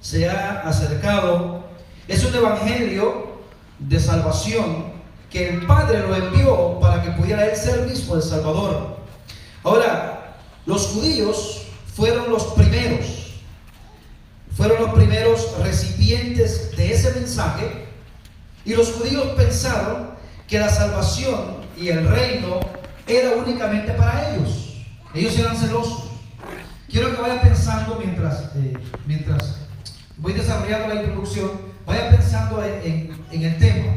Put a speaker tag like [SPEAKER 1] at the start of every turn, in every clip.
[SPEAKER 1] se ha acercado. Es un evangelio de salvación que el Padre lo envió para que pudiera él ser mismo el Salvador. Ahora, los judíos fueron los primeros recipientes de ese mensaje, y los judíos pensaron que la salvación y el reino era únicamente para ellos. Ellos eran celosos. Quiero que vayan pensando mientras voy desarrollando la introducción, vayan pensando en el tema.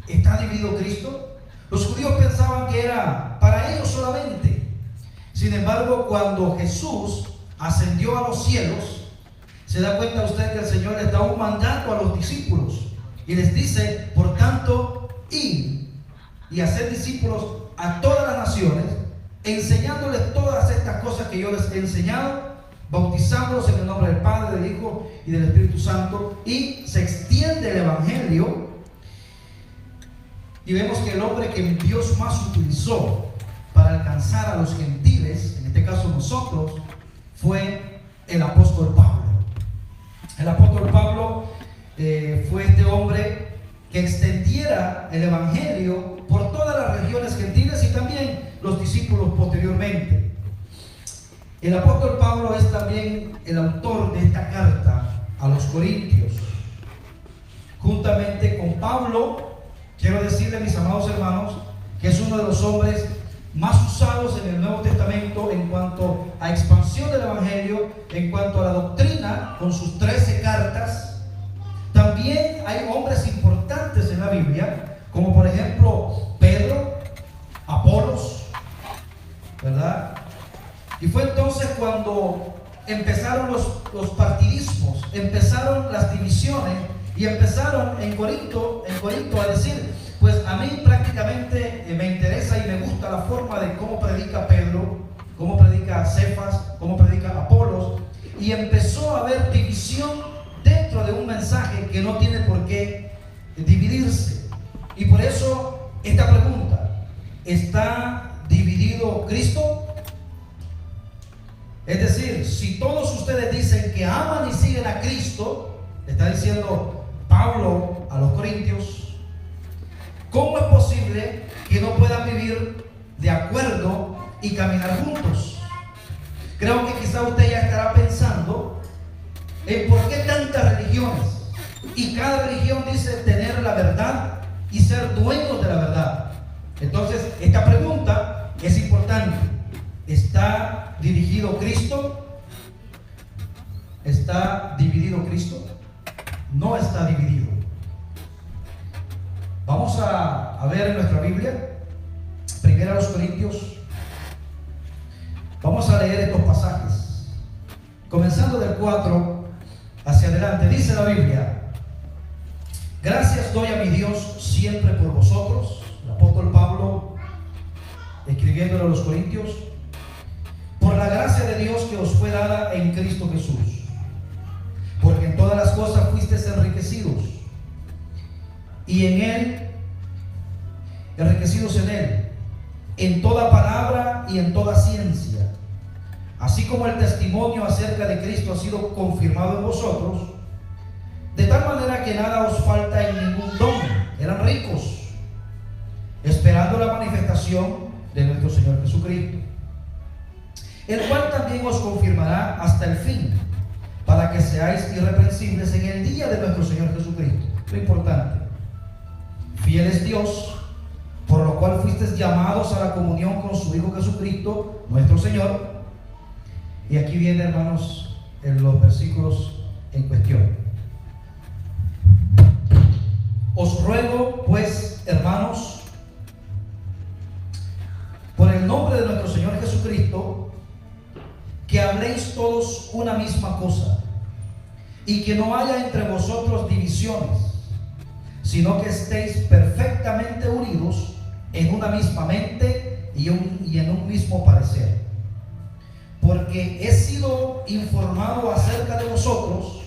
[SPEAKER 1] ¿Está dividido Cristo? Los judíos pensaban que era para ellos solamente. Sin embargo, cuando Jesús ascendió a los cielos, se da cuenta usted que el Señor les da un mandato a los discípulos y les dice: por tanto, id y hacer discípulos a todas las naciones, enseñándoles todas estas cosas que yo les he enseñado, bautizándolos en el nombre del Padre, del Hijo y del Espíritu Santo. Y se extiende el evangelio, y vemos que el hombre que Dios más utilizó para alcanzar a los gentiles, en este caso nosotros, fue el apóstol Pablo. El apóstol Pablo fue este hombre que extendiera el evangelio por todas las regiones gentiles y también los discípulos posteriormente. El apóstol Pablo es también el autor de esta carta a los Corintios. Juntamente con Pablo, quiero decirle, mis amados hermanos, que es uno de los hombres más usados en el Nuevo Testamento en cuanto a expansión del evangelio, en cuanto a la doctrina, con sus 13 cartas. También hay hombres importantes en la Biblia, como por ejemplo Pedro, Apolos, ¿verdad? Y fue entonces cuando empezaron los partidismos, empezaron las divisiones, y empezaron en Corinto a decir: pues a mí prácticamente me interesa y me gusta la forma de cómo predica Pedro, cómo predica Cefas, cómo predica Apolos. Y empezó a haber división dentro de un mensaje que no tiene por qué dividirse. Y por eso esta pregunta: ¿está dividido Cristo? Es decir, si todos ustedes dicen que aman y siguen a Cristo, está diciendo Pablo a los Corintios, ¿cómo es posible que no puedan vivir de acuerdo y caminar juntos? Creo que quizá usted ya estará pensando en por qué tantas religiones, y cada religión dice tener la verdad y ser dueños de la verdad. Entonces, esta pregunta es importante. ¿Está dirigido Cristo? ¿Está dividido Cristo? No está dividido. Vamos a ver en nuestra Biblia, primero a los Corintios. Vamos a leer estos pasajes, comenzando del 4 hacia adelante. Dice la Biblia: gracias doy a mi Dios siempre por vosotros. El apóstol Pablo, escribiéndole a los Corintios, por la gracia de Dios que os fue dada en Cristo Jesús, porque en todas las cosas fuisteis enriquecidos, y en Él, enriquecidos en Él, en toda palabra y en toda ciencia, así como el testimonio acerca de Cristo ha sido confirmado en vosotros, de tal manera que nada os falta en ningún don. Eran ricos, esperando la manifestación de nuestro Señor Jesucristo, el cual también os confirmará hasta el fin, para que seáis irreprensibles en el día de nuestro Señor Jesucristo. Lo importante: fiel es Dios, por lo cual fuisteis llamados a la comunión con su Hijo Jesucristo, nuestro Señor. Y aquí viene, hermanos, en los versículos en cuestión. Os ruego, pues, hermanos, por el nombre de nuestro Señor Jesucristo, que habléis todos una misma cosa, y que no haya entre vosotros divisiones, sino que estéis perfectamente unidos en una misma mente y en un mismo parecer. Porque he sido informado acerca de vosotros,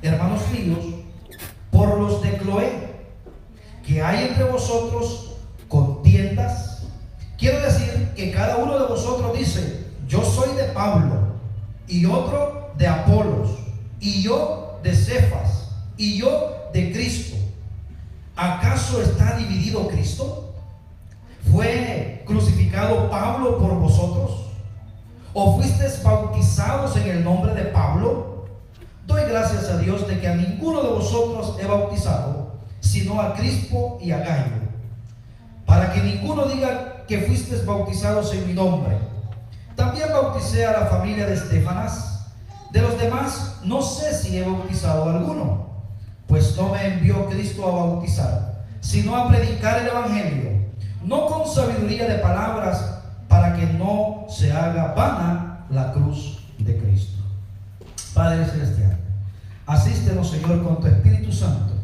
[SPEAKER 1] hermanos míos, por los de Cloé, que hay entre vosotros contiendas. Quiero decir que cada uno de vosotros dice: yo soy de Pablo, y otro de Apolos, y yo de Cefas, y yo de Cristo. ¿Acaso está dividido Cristo? ¿Fue crucificado Pablo por vosotros? ¿O fuisteis bautizados en el nombre de Pablo? Doy gracias a Dios de que a ninguno de vosotros he bautizado, sino a Crispo y a Gayo, para que ninguno diga que fuisteis bautizados en mi nombre. También bauticé a la familia de Estefanas. De los demás no sé si he bautizado a alguno, pues no me envió Cristo a bautizar, sino a predicar el evangelio, no con sabiduría de palabras, para que no se haga vana la cruz de Cristo. Padre Celestial, asístenos, Señor, con tu Espíritu Santo,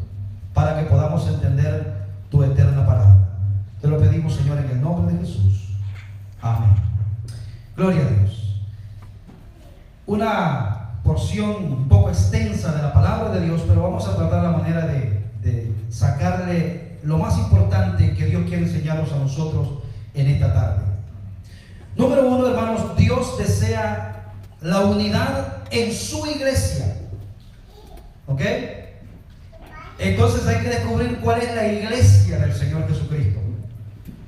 [SPEAKER 1] para que podamos entender tu eterna palabra. Te lo pedimos, Señor, en el nombre de Jesús. Amén. Gloria a Dios. Una porción un poco extensa de la palabra de Dios, pero vamos a tratar la manera de sacarle lo más importante que Dios quiere enseñarnos a nosotros en esta tarde. Número uno, hermanos, Dios desea la unidad en su iglesia. ¿Ok? Entonces hay que descubrir cuál es la iglesia del Señor Jesucristo.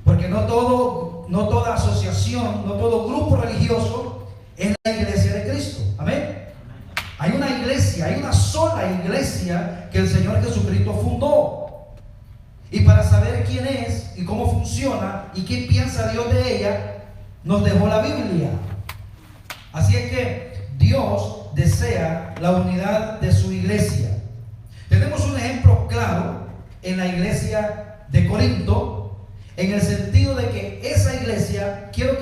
[SPEAKER 1] Porque no toda asociación, no todo grupo religioso es la iglesia de Cristo. Amén. Hay una iglesia, hay una sola iglesia que el Señor Jesucristo fundó. Y para saber quién es y cómo funciona y qué piensa Dios de ella, nos dejó la Biblia. Así es que Dios desea la unidad de su iglesia. Tenemos un ejemplo claro en la iglesia de Corinto, en el sentido de que esa iglesia, quiero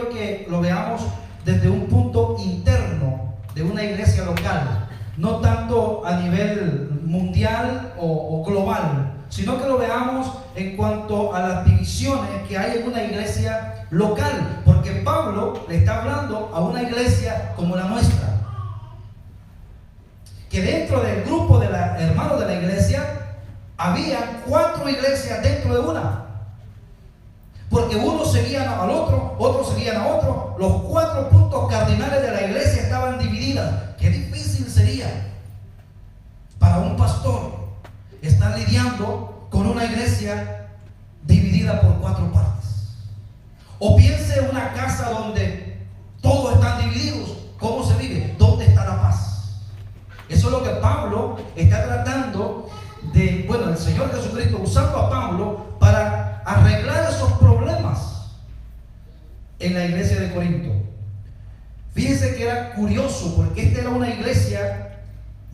[SPEAKER 1] que lo veamos desde un punto interno de una iglesia local, no tanto a nivel mundial o global, sino que lo veamos en cuanto a las divisiones que hay en una iglesia local, porque Pablo le está hablando a una iglesia como la nuestra, que dentro del grupo de hermanos de la iglesia había 4 iglesias dentro de una, porque unos seguían al otro, otros seguían a otro. Los 4 puntos cardinales de la iglesia estaban divididas. Qué difícil sería para un pastor estar lidiando con una iglesia dividida por 4 partes. O piense en una casa donde todos están divididos. ¿Cómo se vive? ¿Dónde está la paz? Eso es lo que Pablo está tratando de, bueno, el Señor Jesucristo usando a Pablo para arreglar esos problemas en la iglesia de Corinto. Fíjense que era curioso, porque esta era una iglesia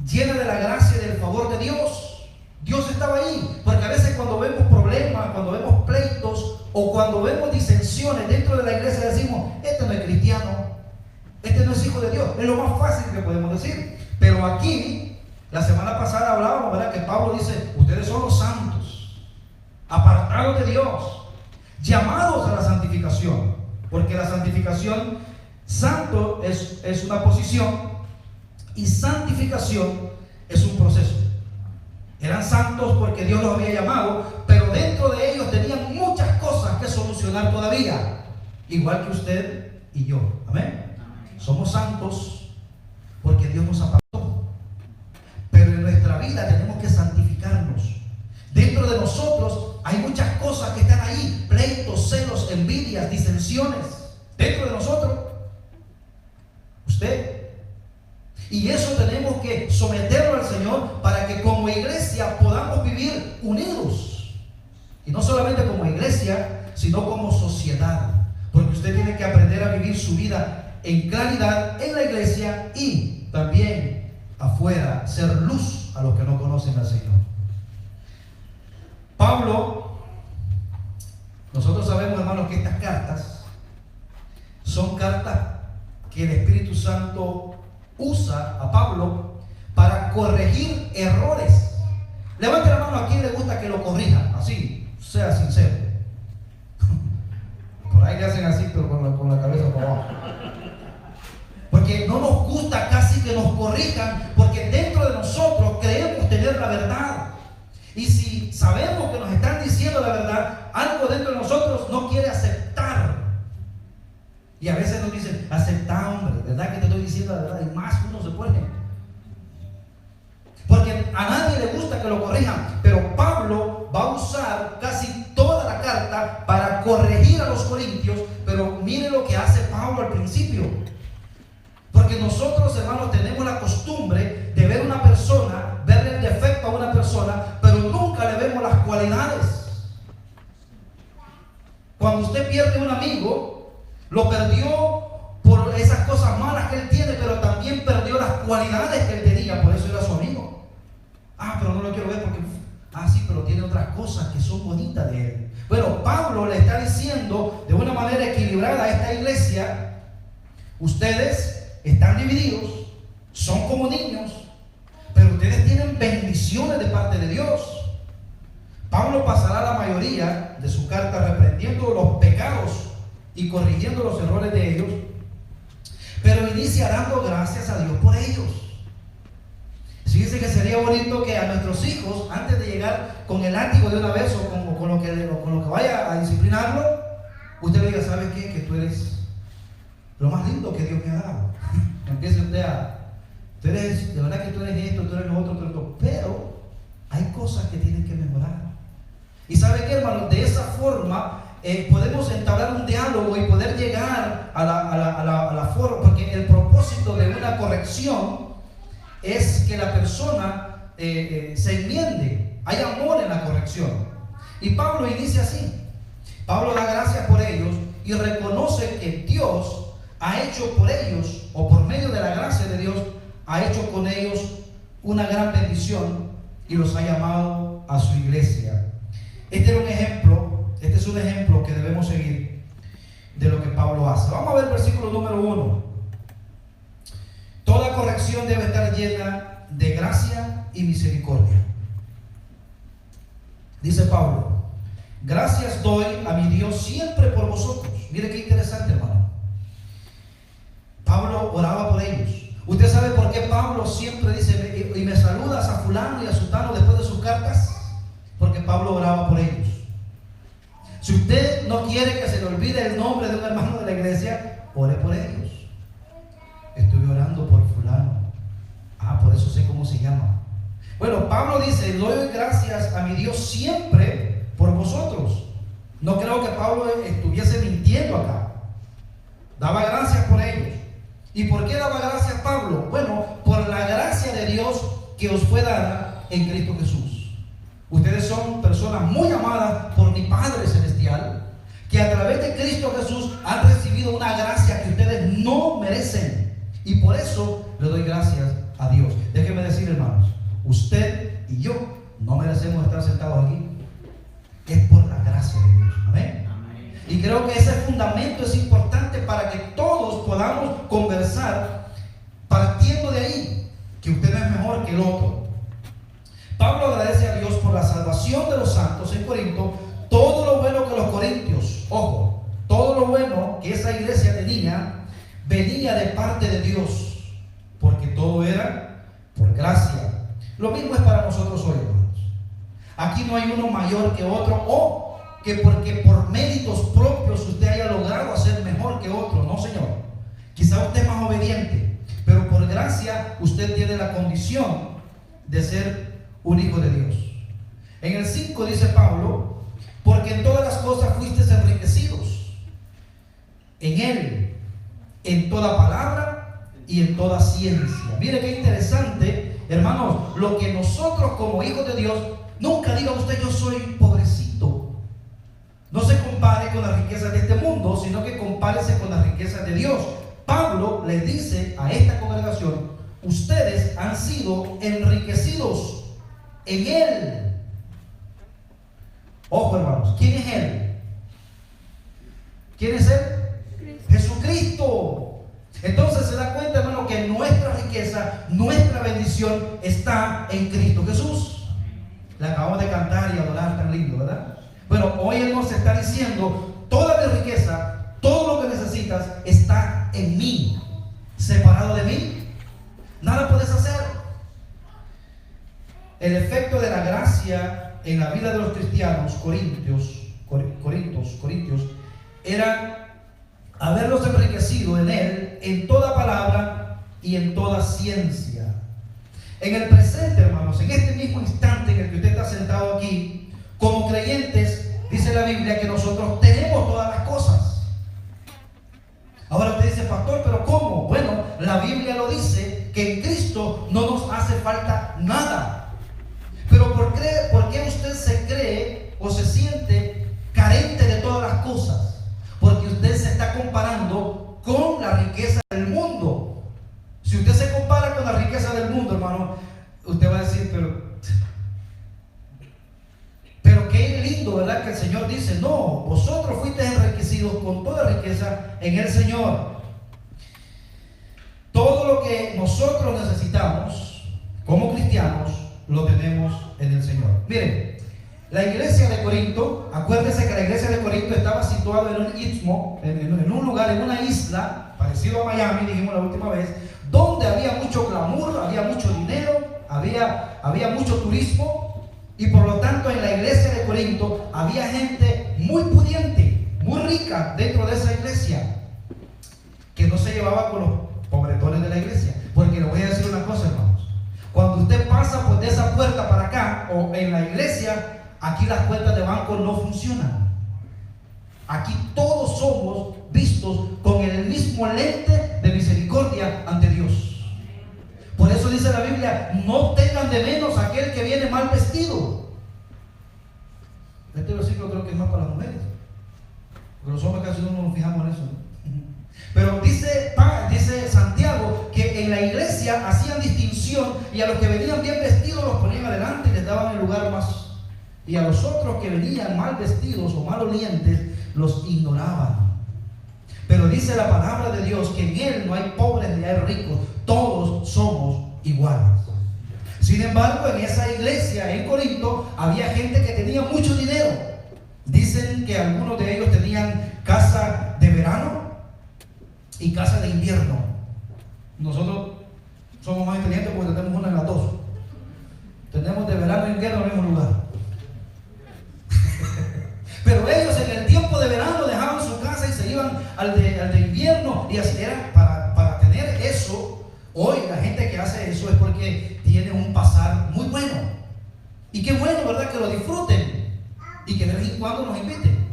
[SPEAKER 1] llena de la gracia y del favor de Dios. Dios estaba ahí, porque a veces cuando vemos problemas, cuando vemos pleitos o cuando vemos disensiones dentro de la iglesia, decimos: este no es cristiano, este no es hijo de Dios. Es lo más fácil que podemos decir. Pero aquí, la semana pasada hablábamos, ¿verdad?, que Pablo dice: ustedes son los santos, apartados de Dios, llamados a la santificación. Porque la santificación, santo es una posición y santificación es un proceso. Eran santos porque Dios los había llamado, pero dentro de ellos tenían muchas cosas que solucionar todavía, igual que usted y yo. Amén. Somos santos porque Dios nos apartó, pero en nuestra vida tenemos que santificarnos. Dentro de nosotros hay muchas cosas que están ahí: pleitos, celos, envidias, disensiones. Dentro de nosotros, usted. Y eso tenemos que someterlo al Señor para que como iglesia podamos vivir unidos. Y no solamente como iglesia, sino como sociedad. Porque usted tiene que aprender a vivir su vida en claridad en la iglesia y también afuera, ser luz a los que no conocen al Señor. Pablo, nosotros sabemos, hermanos, que estas cartas son cartas que el Espíritu Santo usa a Pablo para corregir errores. Levante la mano a quien le gusta que lo corrijan, así, sea sincero. Por ahí le hacen así, pero con la cabeza por abajo. Porque no nos gusta casi que nos corrijan, porque dentro de nosotros creemos tener la verdad. Y si sabemos que nos están diciendo la verdad, algo dentro de nosotros no quiere aceptar. Y a veces nos dicen: acepta, hombre, ¿verdad que te estoy diciendo la verdad? Y más uno se pone. a nadie le gusta que lo corrijan, pero Pablo va a usar casi toda la carta para corregir a los corintios. Pero mire lo que hace Pablo al principio, porque nosotros, hermanos, tenemos la costumbre de ver una persona, verle el defecto a una persona, pero nunca le vemos las cualidades. Cuando usted pierde un amigo, lo perdió por esas cosas malas que él tiene, pero también perdió las cualidades que él tenía, por eso era su amigo. Pero no lo quiero ver porque, sí, pero tiene otras cosas que son bonitas de él. Bueno, Pablo le está diciendo de una manera equilibrada a esta iglesia: ustedes están divididos, son como niños, pero ustedes tienen bendiciones de parte de Dios. Pablo pasará la mayoría de su carta reprendiendo los pecados y corrigiendo los errores de ellos, pero inicia dando gracias a Dios por ellos. Fíjense que sería bonito que a nuestros hijos, antes de llegar con el látigo de una vez o con lo que vaya a disciplinarlo, usted le diga: ¿sabes qué? Que tú eres lo más lindo que Dios me ha dado. Empiece usted tú eres, de verdad que tú eres esto, tú eres lo otro, pero hay cosas que tienen que mejorar. Y ¿sabe qué, hermano? De esa forma podemos entablar un diálogo y poder llegar a la forma, porque el propósito de una corrección es que la persona se enmiende. Hay amor en la corrección. Y Pablo inicia así. Pablo da gracias por ellos y reconoce que Dios ha hecho por ellos, o por medio de la gracia de Dios, ha hecho con ellos una gran bendición y los ha llamado a su iglesia. Este es un ejemplo que debemos seguir de lo que Pablo hace. Vamos a ver el versículo número 1. Toda corrección debe estar llena de gracia y misericordia. Dice Pablo: gracias doy a mi Dios siempre por vosotros. Mire qué interesante, hermano. Pablo oraba por ellos. ¿Usted sabe por qué Pablo siempre dice: y me saludas a fulano y a sutano después de sus cartas? Porque Pablo oraba por ellos. Si usted no quiere que se le olvide el nombre de un hermano de la iglesia, ore por ellos. Estuve orando por fulano. Por eso sé cómo se llama. Bueno, Pablo dice: doy gracias a mi Dios siempre por vosotros. No creo que Pablo estuviese mintiendo acá. Daba gracias por ellos. ¿Y por qué daba gracias Pablo? Bueno, por la gracia de Dios que os fue dada en Cristo Jesús. Ustedes son personas muy amadas por mi Padre Celestial, que a través de Cristo Jesús han recibido una gracia que ustedes no merecen. Y por eso le doy gracias a Dios. Déjenme decir, hermanos, usted y yo no merecemos estar sentados aquí. Es por la gracia de Dios. Amén. Y creo que ese fundamento es importante para que todos podamos conversar partiendo de ahí, que usted no es mejor que el otro. Pablo agradece a Dios por la salvación de los santos en Corinto. Todo lo bueno que los corintios, ojo, todo lo bueno que esa iglesia tenía, venía de parte de Dios, porque todo era por gracia. Lo mismo es para nosotros hoy, hermanos. Aquí no hay uno mayor que otro, o que porque por méritos propios usted haya logrado hacer mejor que otro. No, señor. Quizá usted es más obediente, pero por gracia usted tiene la condición de ser un hijo de Dios. En el 5 dice Pablo: porque en todas las cosas fuisteis enriquecidos en Él, en toda palabra y en toda ciencia. Mire qué interesante, hermanos, lo que nosotros como hijos de Dios, nunca diga usted: yo soy pobrecito. No se compare con las riquezas de este mundo, sino que compárese con las riquezas de Dios. Pablo le dice a esta congregación: ustedes han sido enriquecidos en Él. Ojo, hermanos, ¿quién es Él? ¿Quién es Él? Jesucristo. Entonces se da cuenta, hermano, que nuestra riqueza, nuestra bendición está en Cristo Jesús. La acabamos de cantar y adorar, tan lindo, ¿verdad? Bueno, hoy Él nos está diciendo: toda mi riqueza, todo lo que necesitas está en mí. Separado de mí, nada puedes hacer. El efecto de la gracia en la vida de los cristianos corintios era haberlos enriquecido en Él en toda palabra y en toda ciencia. En el presente, hermanos, en este mismo instante en el que usted está sentado aquí, como creyentes, dice la Biblia que nosotros tenemos todas las cosas. Ahora usted dice, pastor, ¿pero cómo? Bueno, la Biblia lo dice, que en Cristo no nos hace falta nada. Pero ¿por qué usted se cree o se siente carente de todas las cosas? Porque usted se está comparando con la riqueza del mundo. Si usted se compara con la riqueza del mundo, hermano, usted va a decir, pero qué lindo, ¿verdad? Que el Señor dice, no, vosotros fuisteis enriquecidos con toda riqueza en el Señor. Todo lo que nosotros necesitamos como cristianos lo tenemos en el Señor. Miren, la iglesia de Corinto, acuérdense que la iglesia de Corinto estaba situada en un istmo, en un lugar, en una isla, parecido a Miami, dijimos la última vez, donde había mucho glamour, había mucho dinero, había mucho turismo, y por lo tanto en la iglesia de Corinto había gente muy pudiente, muy rica dentro de esa iglesia, que no se llevaba con los pobretones de la iglesia. Porque le voy a decir una cosa, hermanos, cuando usted pasa pues de esa puerta para acá, o en la iglesia, aquí las cuentas de banco no funcionan. Aquí todos somos vistos con el mismo lente de misericordia ante Dios. Por eso dice la Biblia, no tengan de menos a aquel que viene mal vestido. Este versículo creo que es más para las mujeres, porque los hombres casi no nos fijamos en eso, ¿no? Pero dice Santiago que en la iglesia hacían distinción, y a los que venían bien vestidos los ponían adelante y les daban el lugar más, y a los otros que venían mal vestidos o mal olientes los ignoraban. Pero dice la palabra de Dios que en Él no hay pobres ni hay ricos, todos somos iguales. Sin embargo, en esa iglesia en Corinto había gente que tenía mucho dinero. Dicen que algunos de ellos tenían casa de verano y casa de invierno. Nosotros somos más inteligentes porque tenemos una en las dos. Tenemos de verano e invierno en el mismo lugar. Pero ellos en el tiempo de verano dejaban su casa y se iban al de invierno, y así era para tener eso. Hoy la gente que hace eso es porque tiene un pasar muy bueno. Y qué bueno, ¿verdad? Que lo disfruten y que de vez en cuando nos inviten.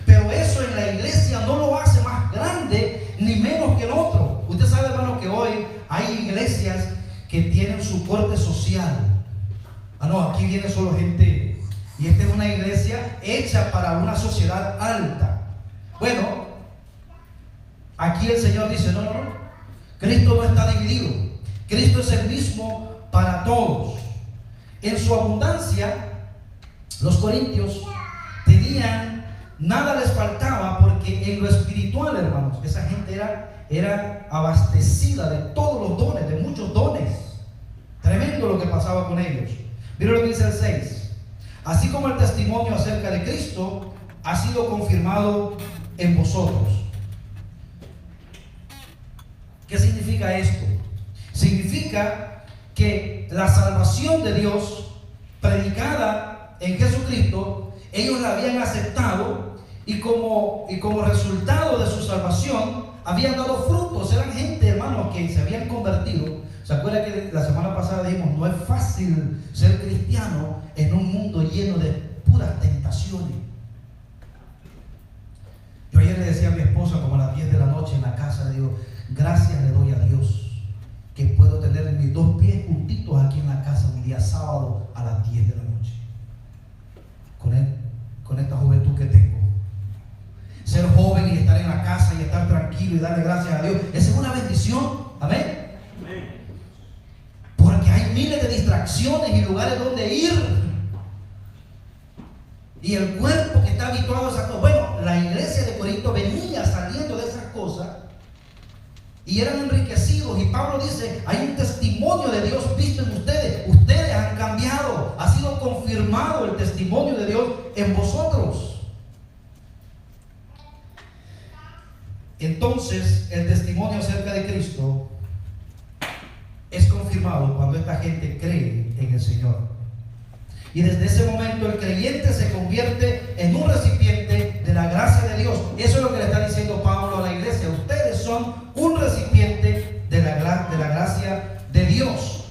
[SPEAKER 1] Pero eso en la iglesia no lo hace más grande ni menos que el otro. Usted sabe, hermano, que hoy hay iglesias que tienen su corte social. No, aquí viene solo gente, y esta es una iglesia hecha para una sociedad alta. Bueno, aquí el Señor dice, no, Cristo no está dividido. Cristo es el mismo para todos. En su abundancia, los corintios tenían, nada les faltaba, porque en lo espiritual, hermanos, esa gente era abastecida de todos los dones, de muchos dones. Tremendo lo que pasaba con ellos. Miren lo que dice el 6. Así como el testimonio acerca de Cristo ha sido confirmado en vosotros. ¿Qué significa esto? Significa que la salvación de Dios predicada en Jesucristo, ellos la habían aceptado, y como resultado de su salvación habían dado frutos. Eran gente, hermanos, que se habían convertido. ¿Se acuerdan que la semana pasada dijimos, no es fácil ser cristiano en un mundo lleno de puras tentaciones? Yo ayer le decía a mi esposa, como a las 10 de la noche en la casa, le digo, gracias le doy a Dios que puedo tener mis dos pies juntitos aquí en la casa un día sábado a las 10 de la noche. Con esta juventud que tengo. Ser joven y estar en la casa y estar tranquilo y darle gracias a Dios, esa es una bendición. Amén. Porque hay miles de distracciones y lugares donde ir. Y el cuerpo que está habituado a esas cosas. Bueno, la iglesia de Corinto venía saliendo de esas cosas y eran enriquecidos. Y Pablo dice, hay un testimonio de Dios visto en ustedes. Ustedes han cambiado. Ha sido confirmado el testimonio de Dios en vosotros. Entonces, el testimonio acerca de Cristo es confirmado cuando esta gente cree en el Señor. Y desde ese momento el creyente se convierte en un recipiente de la gracia de Dios. Eso es lo que le está diciendo Pablo a la iglesia. Ustedes son un recipiente de la gracia de Dios.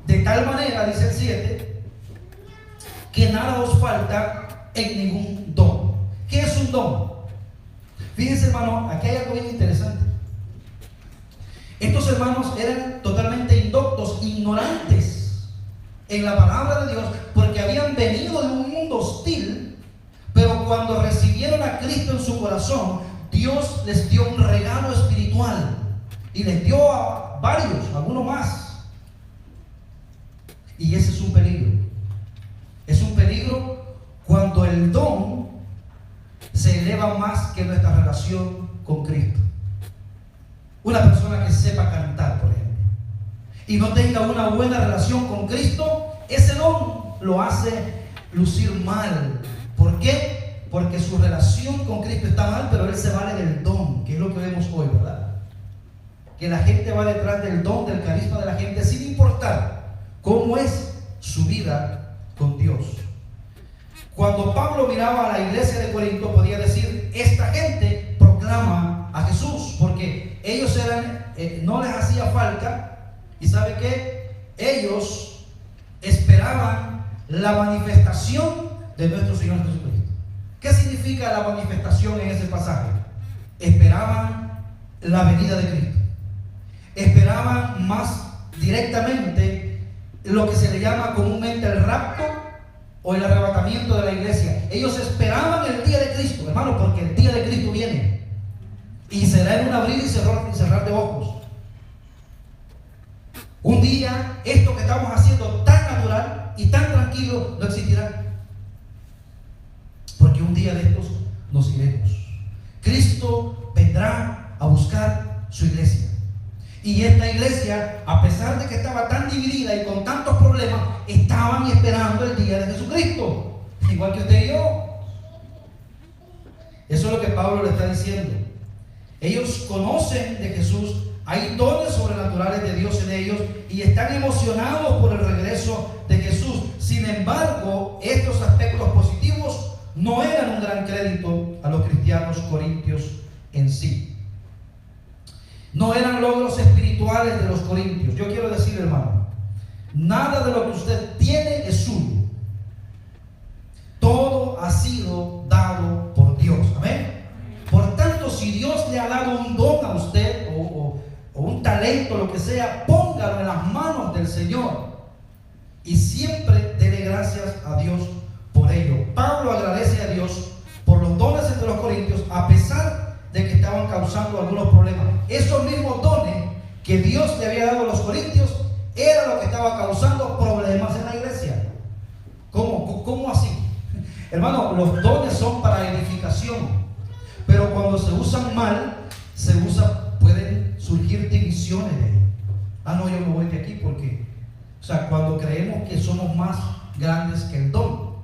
[SPEAKER 1] De tal manera, dice el 7, que nada os falta en ningún don. ¿Qué es un don? Fíjense, hermano, aquí hay algo bien interesante. Estos hermanos eran totalmente indoctos, ignorantes en la palabra de Dios, porque habían venido de un mundo hostil, pero cuando recibieron a Cristo en su corazón, Dios les dio un regalo espiritual y les dio a varios, algunos más. Y ese es un peligro. Es un peligro cuando el don se eleva más que nuestra relación con Cristo. Una persona que sepa cantar, por ejemplo, y no tenga una buena relación con Cristo, ese don lo hace lucir mal. ¿Por qué? Porque su relación con Cristo está mal, pero él se vale del don, que es lo que vemos hoy, ¿verdad? Que la gente va detrás del don, del carisma de la gente, sin importar cómo es su vida con Dios. Cuando Pablo miraba a la iglesia de Corinto, podía decir: esta gente proclama a Jesús, porque ellos no les hacía falta. ¿Y sabe qué? Ellos esperaban la manifestación de nuestro Señor Jesucristo. ¿Qué significa la manifestación en ese pasaje? Esperaban la venida de Cristo. Esperaban más directamente lo que se le llama comúnmente el rapto o el arrebatamiento de la iglesia. Ellos esperaban el día de Cristo, hermano, porque el día de Cristo viene y será en un abrir y cerrar de ojos. Un día esto que estamos haciendo tan natural y tan tranquilo no existirá, porque un día de estos nos iremos. Cristo vendrá a buscar su iglesia. Y esta iglesia, a pesar de que estaba tan dividida y con tantos problemas, estaban esperando el día de Jesucristo, igual que usted y yo. Eso es lo que Pablo le está diciendo. Ellos conocen de Jesús, hay dones sobrenaturales de Dios en ellos y están emocionados por el regreso de Jesús. Sin embargo, estos aspectos positivos no eran un gran crédito a los cristianos corintios en sí. No eran logros espirituales de los corintios. Yo quiero decir, hermano, nada de lo que usted tiene es suyo. Todo ha sido dado por Dios. Amén. Por tanto, si Dios le ha dado un don a usted o un talento, lo que sea, póngalo en las manos del Señor y siempre dele gracias a Dios por ello. Pablo agradece a Dios por los dones entre los corintios, a pesar de que estaban causando algunos problemas. Esos mismos dones que Dios le había dado a los corintios era lo que estaba causando problemas en la iglesia. ¿Cómo así? Hermano, los dones son para edificación, pero cuando se usan mal, pueden surgir divisiones de ellos. No, yo me voy de aquí porque, cuando creemos que somos más grandes que el don.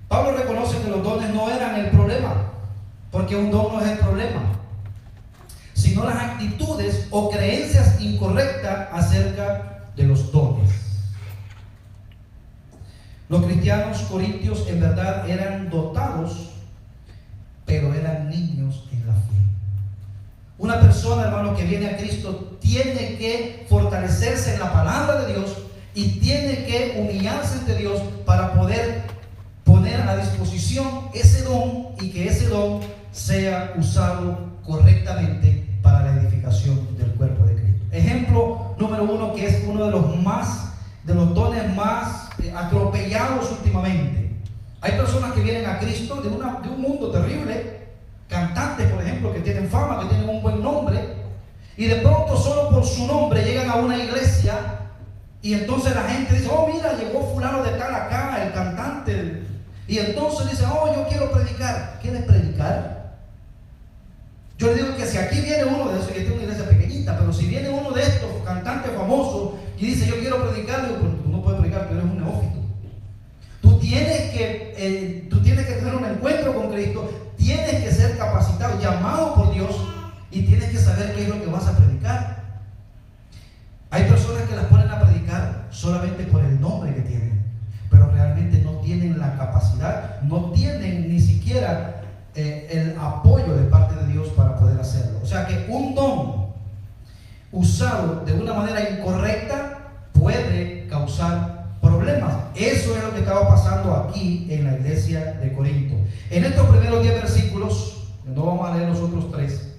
[SPEAKER 1] Pablo reconoce que los dones no eran el problema, porque un don no es el problema, sino las actitudes o creencias incorrectas acerca de los dones. Los cristianos corintios en verdad eran dotados, pero eran niños en la fe. Una persona, hermano, que viene a Cristo tiene que fortalecerse en la palabra de Dios y tiene que humillarse ante Dios para poder poner a disposición ese don y que ese don sea usado correctamente para la edificación del cuerpo de Cristo. Ejemplo número 1, que es uno de los dones más atropellados últimamente. Hay personas que vienen a Cristo de un mundo terrible, cantantes, por ejemplo, que tienen fama, que tienen un buen nombre, y de pronto solo por su nombre llegan a una iglesia y entonces la gente dice: oh, mira, llegó fulano de tal acá, el cantante, y entonces dice: oh, yo quiero predicar. ¿Quieres predicar? Yo le digo que si aquí viene uno de esos, que tiene una iglesia pequeñita, pero si viene uno de estos cantantes famosos y dice: yo quiero predicar, digo: pues tú no puedes predicar, tú eres un neófito. Tú tienes que tener un encuentro con Cristo, tienes que ser capacitado, llamado por Dios, y tienes que saber qué es lo que vas a predicar. Hay personas que las ponen a predicar solamente por el nombre que tienen, pero realmente no tienen la capacidad, no tienen ni siquiera el apoyo de parte de Dios para poder hacerlo. O sea que un don usado de una manera incorrecta eso es lo que estaba pasando aquí en la iglesia de Corinto. En estos primeros 10 versículos, no vamos a leer los otros 3,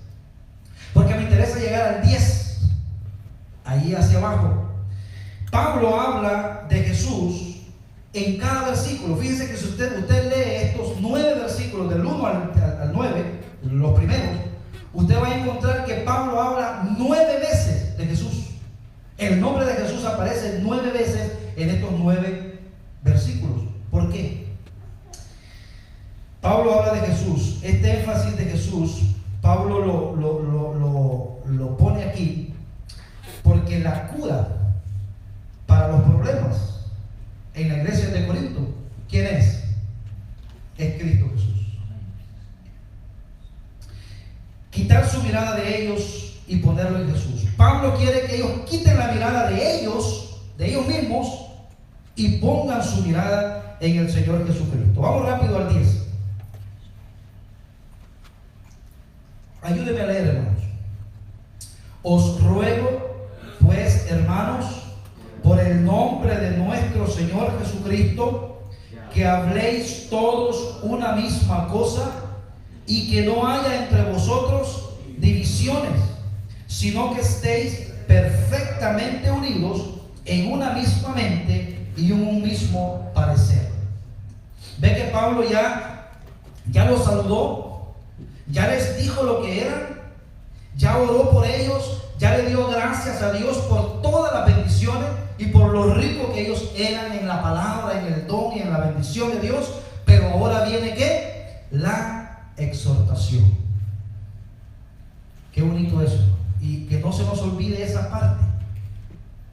[SPEAKER 1] porque me interesa llegar al 10, ahí hacia abajo. Pablo habla de Jesús en cada versículo. Fíjense que si usted lee estos 9 versículos, del 1 al 9, los primeros, usted va a encontrar que Pablo habla 9 veces de Jesús. El nombre de Jesús aparece 9 veces en estos 9 versículos. ¿Por qué? Pablo habla de Jesús. Este énfasis de Jesús, Pablo lo pone aquí porque la cura para los problemas en la iglesia de Corinto, ¿quién es? Es Cristo Jesús. Quitar su mirada de ellos y ponerlo en Jesús. Pablo quiere que ellos quiten la mirada de ellos mismos, y pongan su mirada en el Señor Jesucristo. Vamos rápido al 10. Ayúdenme a leer, hermanos. Os ruego, pues, hermanos, por el nombre de nuestro Señor Jesucristo, que habléis todos una misma cosa, y que no haya entre vosotros divisiones, sino que estéis perfectamente unidos en una misma mente y un mismo parecer. Ve que Pablo ya los saludó, ya les dijo lo que eran, ya oró por ellos, ya le dio gracias a Dios por todas las bendiciones y por lo rico que ellos eran en la palabra, en el don y en la bendición de Dios. Pero ahora viene ¿qué? La exhortación. Qué bonito eso, y que no se nos olvide esa parte.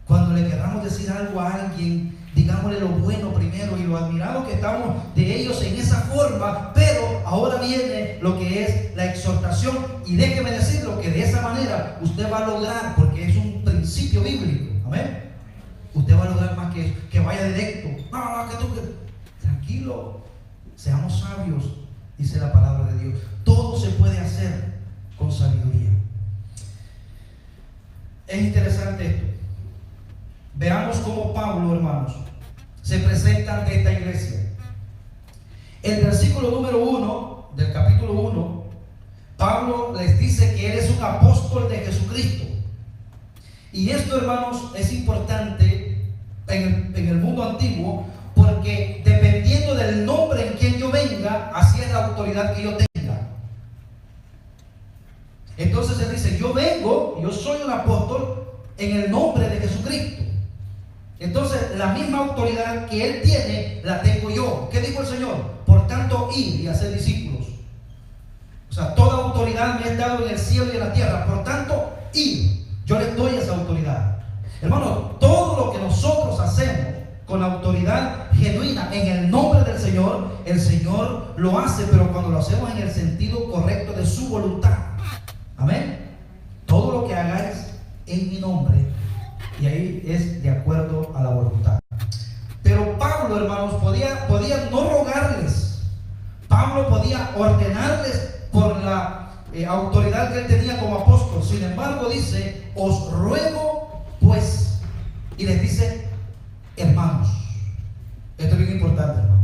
[SPEAKER 1] Cuando le queramos decir algo a alguien, digámosle lo bueno primero y lo admirado que estamos de ellos en esa forma, pero ahora viene lo que es la exhortación. Y déjeme decirlo, que de esa manera usted va a lograr, porque es un principio bíblico, amén, usted va a lograr más que vaya directo. Tranquilo, seamos sabios, dice la palabra de Dios. Todo se puede hacer con sabiduría. Es interesante esto. Veamos cómo Pablo, hermanos, se presenta ante esta iglesia. El versículo número 1 del capítulo 1, Pablo les dice que él es un apóstol de Jesucristo. Y esto, hermanos, es importante en el mundo antiguo, porque dependiendo del nombre en quien yo venga, así es la autoridad que yo tenga. Entonces él dice, yo soy un apóstol en el nombre de Jesucristo. Entonces la misma autoridad que él tiene la tengo yo. ¿Qué dijo el Señor? Por tanto, id y hacer discípulos. O sea, toda autoridad me es dado en el cielo y en la tierra. Por tanto, id. Yo les doy esa autoridad. Hermano, todo lo que nosotros hacemos con autoridad genuina en el nombre del Señor, el Señor lo hace, pero cuando lo hacemos en el sentido correcto de su voluntad. Amén. Todo lo que hagáis en mi nombre, y ahí es de acuerdo a la voluntad. Pero Pablo, hermanos, podía no rogarles. Pablo podía ordenarles por la autoridad que él tenía como apóstol. Sin embargo, dice, os ruego pues, y les dice, hermanos. Esto es bien importante, hermano.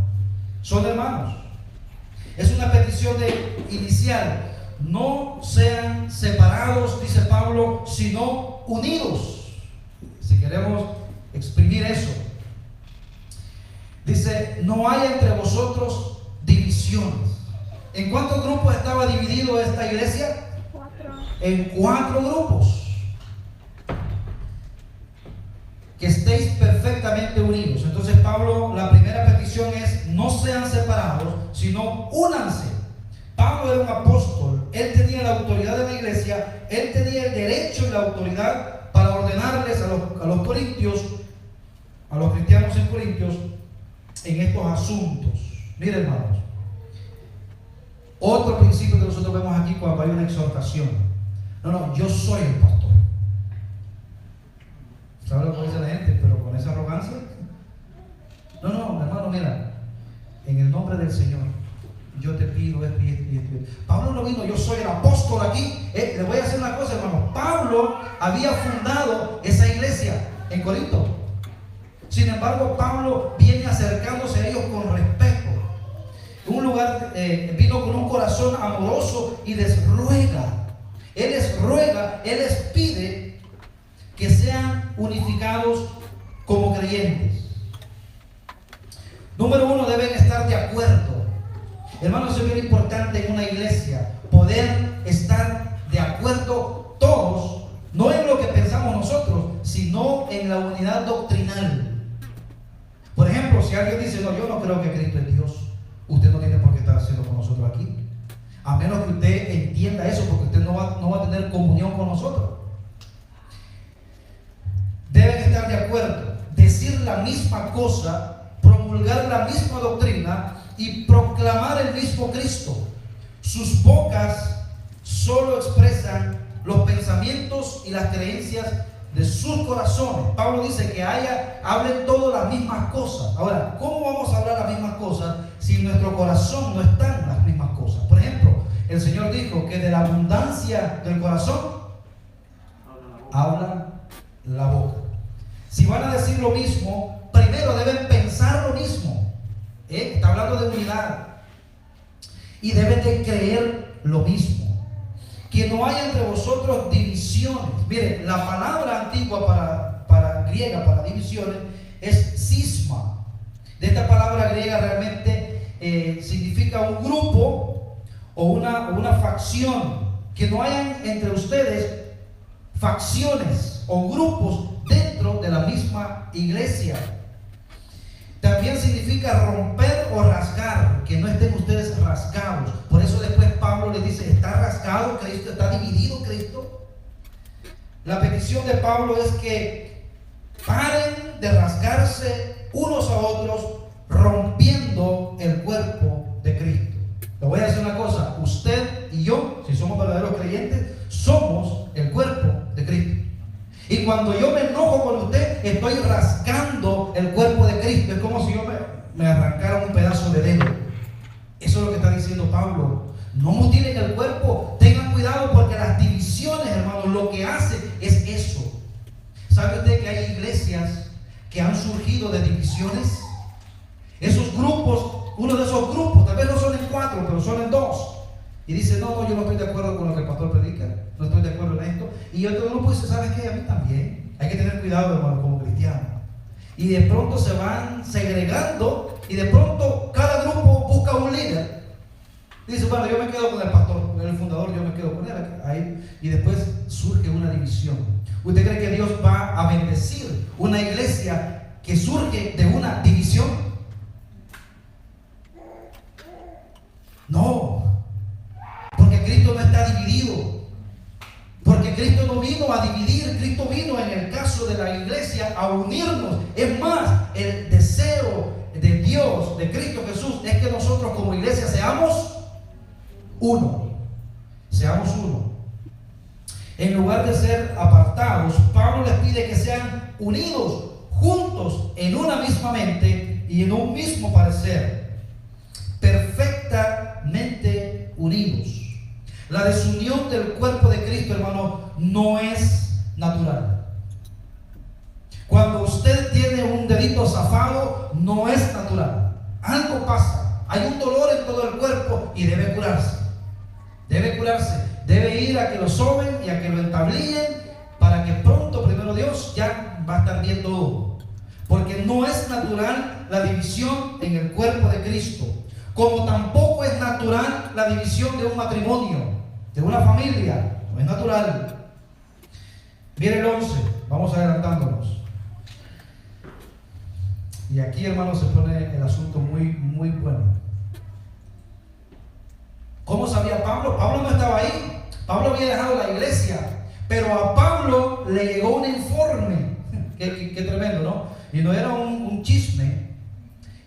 [SPEAKER 1] Son hermanos. Es una petición inicial. No sean separados, dice Pablo, sino unidos. Si queremos exprimir eso, dice, no haya entre vosotros divisiones. ¿En cuántos grupos estaba dividido esta iglesia? 4. En 4 grupos. Que estéis perfectamente unidos. Entonces Pablo, la primera petición es, no sean separados, sino únanse. Pablo era un apóstol, él tenía la autoridad de la iglesia, él tenía el derecho y la autoridad para ordenarles a los corintios, a los cristianos en Corintios, en estos asuntos. Miren, hermanos, otro principio que nosotros vemos aquí cuando hay una exhortación. No, yo soy el pastor. ¿Sabe lo que dice la gente? Pero con esa arrogancia. No, hermano, mira, en el nombre del Señor, yo te pido esto y esto y esto. Pablo no vino, yo soy el apóstol aquí. Le voy a hacer una cosa, hermano. Pablo había fundado esa iglesia en Corinto. Sin embargo, Pablo viene acercándose a ellos con respeto. Un lugar, vino con un corazón amoroso y les ruega. Él les pide que sean unificados como creyentes. Número uno, deben estar de acuerdo. Hermanos, es muy importante en una iglesia poder estar de acuerdo todos, no en lo que pensamos nosotros, sino en la unidad doctrinal. Por ejemplo, si alguien dice, no, yo no creo que Cristo es Dios, usted no tiene por qué estar haciendo con nosotros aquí, a menos que usted entienda eso, porque usted no va a tener comunión con nosotros. Deben estar de acuerdo, decir la misma cosa, promulgar la misma doctrina y proclamar el mismo Cristo. Sus bocas solo expresan los pensamientos y las creencias de sus corazones. Pablo dice que hablen todas las mismas cosas. Ahora, ¿cómo vamos a hablar las mismas cosas si en nuestro corazón no están las mismas cosas? Por ejemplo, el Señor dijo que de la abundancia del corazón habla la boca. Si van a decir lo mismo, primero deben pensar lo mismo. Está hablando de unidad. Y deben de creer lo mismo. Que no haya entre vosotros divisiones. Miren, la palabra antigua para griega, para divisiones, es cisma. De esta palabra griega realmente significa un grupo o una facción. Que no hayan entre ustedes facciones o grupos dentro de la misma iglesia. También significa romper o rasgar, que no estén ustedes rasgados. Por eso después Pablo les dice, ¿está rasgado Cristo? ¿Está dividido Cristo? La petición de Pablo es que paren de rasgarse unos a otros, rompiendo el cuerpo de Cristo. Le voy a decir una cosa, usted y yo, si somos verdaderos creyentes, somos el cuerpo de Cristo. Y cuando yo me enojo con usted, estoy rasgando el cuerpo de Cristo. Es como si yo me arrancara un pedazo de dedo. Eso es lo que está diciendo Pablo. No mutilen el cuerpo. Tengan cuidado porque las divisiones, hermanos, lo que hace es eso. ¿Sabe usted que hay iglesias que han surgido de divisiones? Esos grupos, uno de esos grupos, tal vez no son en 4, pero son en 2. Y dice, no, yo no estoy de acuerdo con lo que el pastor predica, no estoy de acuerdo en esto. Y otro grupo dice, ¿sabes qué? A mí también. Hay que tener cuidado, hermano, como cristiano. Y de pronto se van segregando y de pronto cada grupo busca un líder. Y dice, bueno, yo me quedo con el pastor, el fundador, yo me quedo con él. Ahí. Y después surge una división. ¿Usted cree que Dios va a bendecir una iglesia que surge de una división? No. Cristo no está dividido, porque Cristo no vino a dividir, Cristo vino en el caso de la iglesia a unirnos. Es más, el deseo de Dios, de Cristo Jesús, es que nosotros como iglesia seamos uno. En lugar de ser apartados, Pablo les pide que sean unidos, juntos, en una misma mente y en un mismo parecer, perfectamente unidos. La desunión del cuerpo de Cristo, hermano, no es natural. Cuando usted tiene un dedito zafado, no es natural. Algo pasa. Hay un dolor en todo el cuerpo y debe curarse. Debe ir a que lo soben y a que lo entablillen para que pronto, primero Dios, ya va a estar bien todo. Porque no es natural la división en el cuerpo de Cristo. Como tampoco es natural la división de un matrimonio, de una familia. No es natural. Mire el 11, vamos adelantándonos. Y aquí, hermanos, se pone el asunto muy bueno. ¿Cómo sabía Pablo? Pablo no estaba ahí. Pablo había dejado la iglesia, pero a Pablo le llegó un informe. Qué tremendo, ¿no? Y no era un chisme.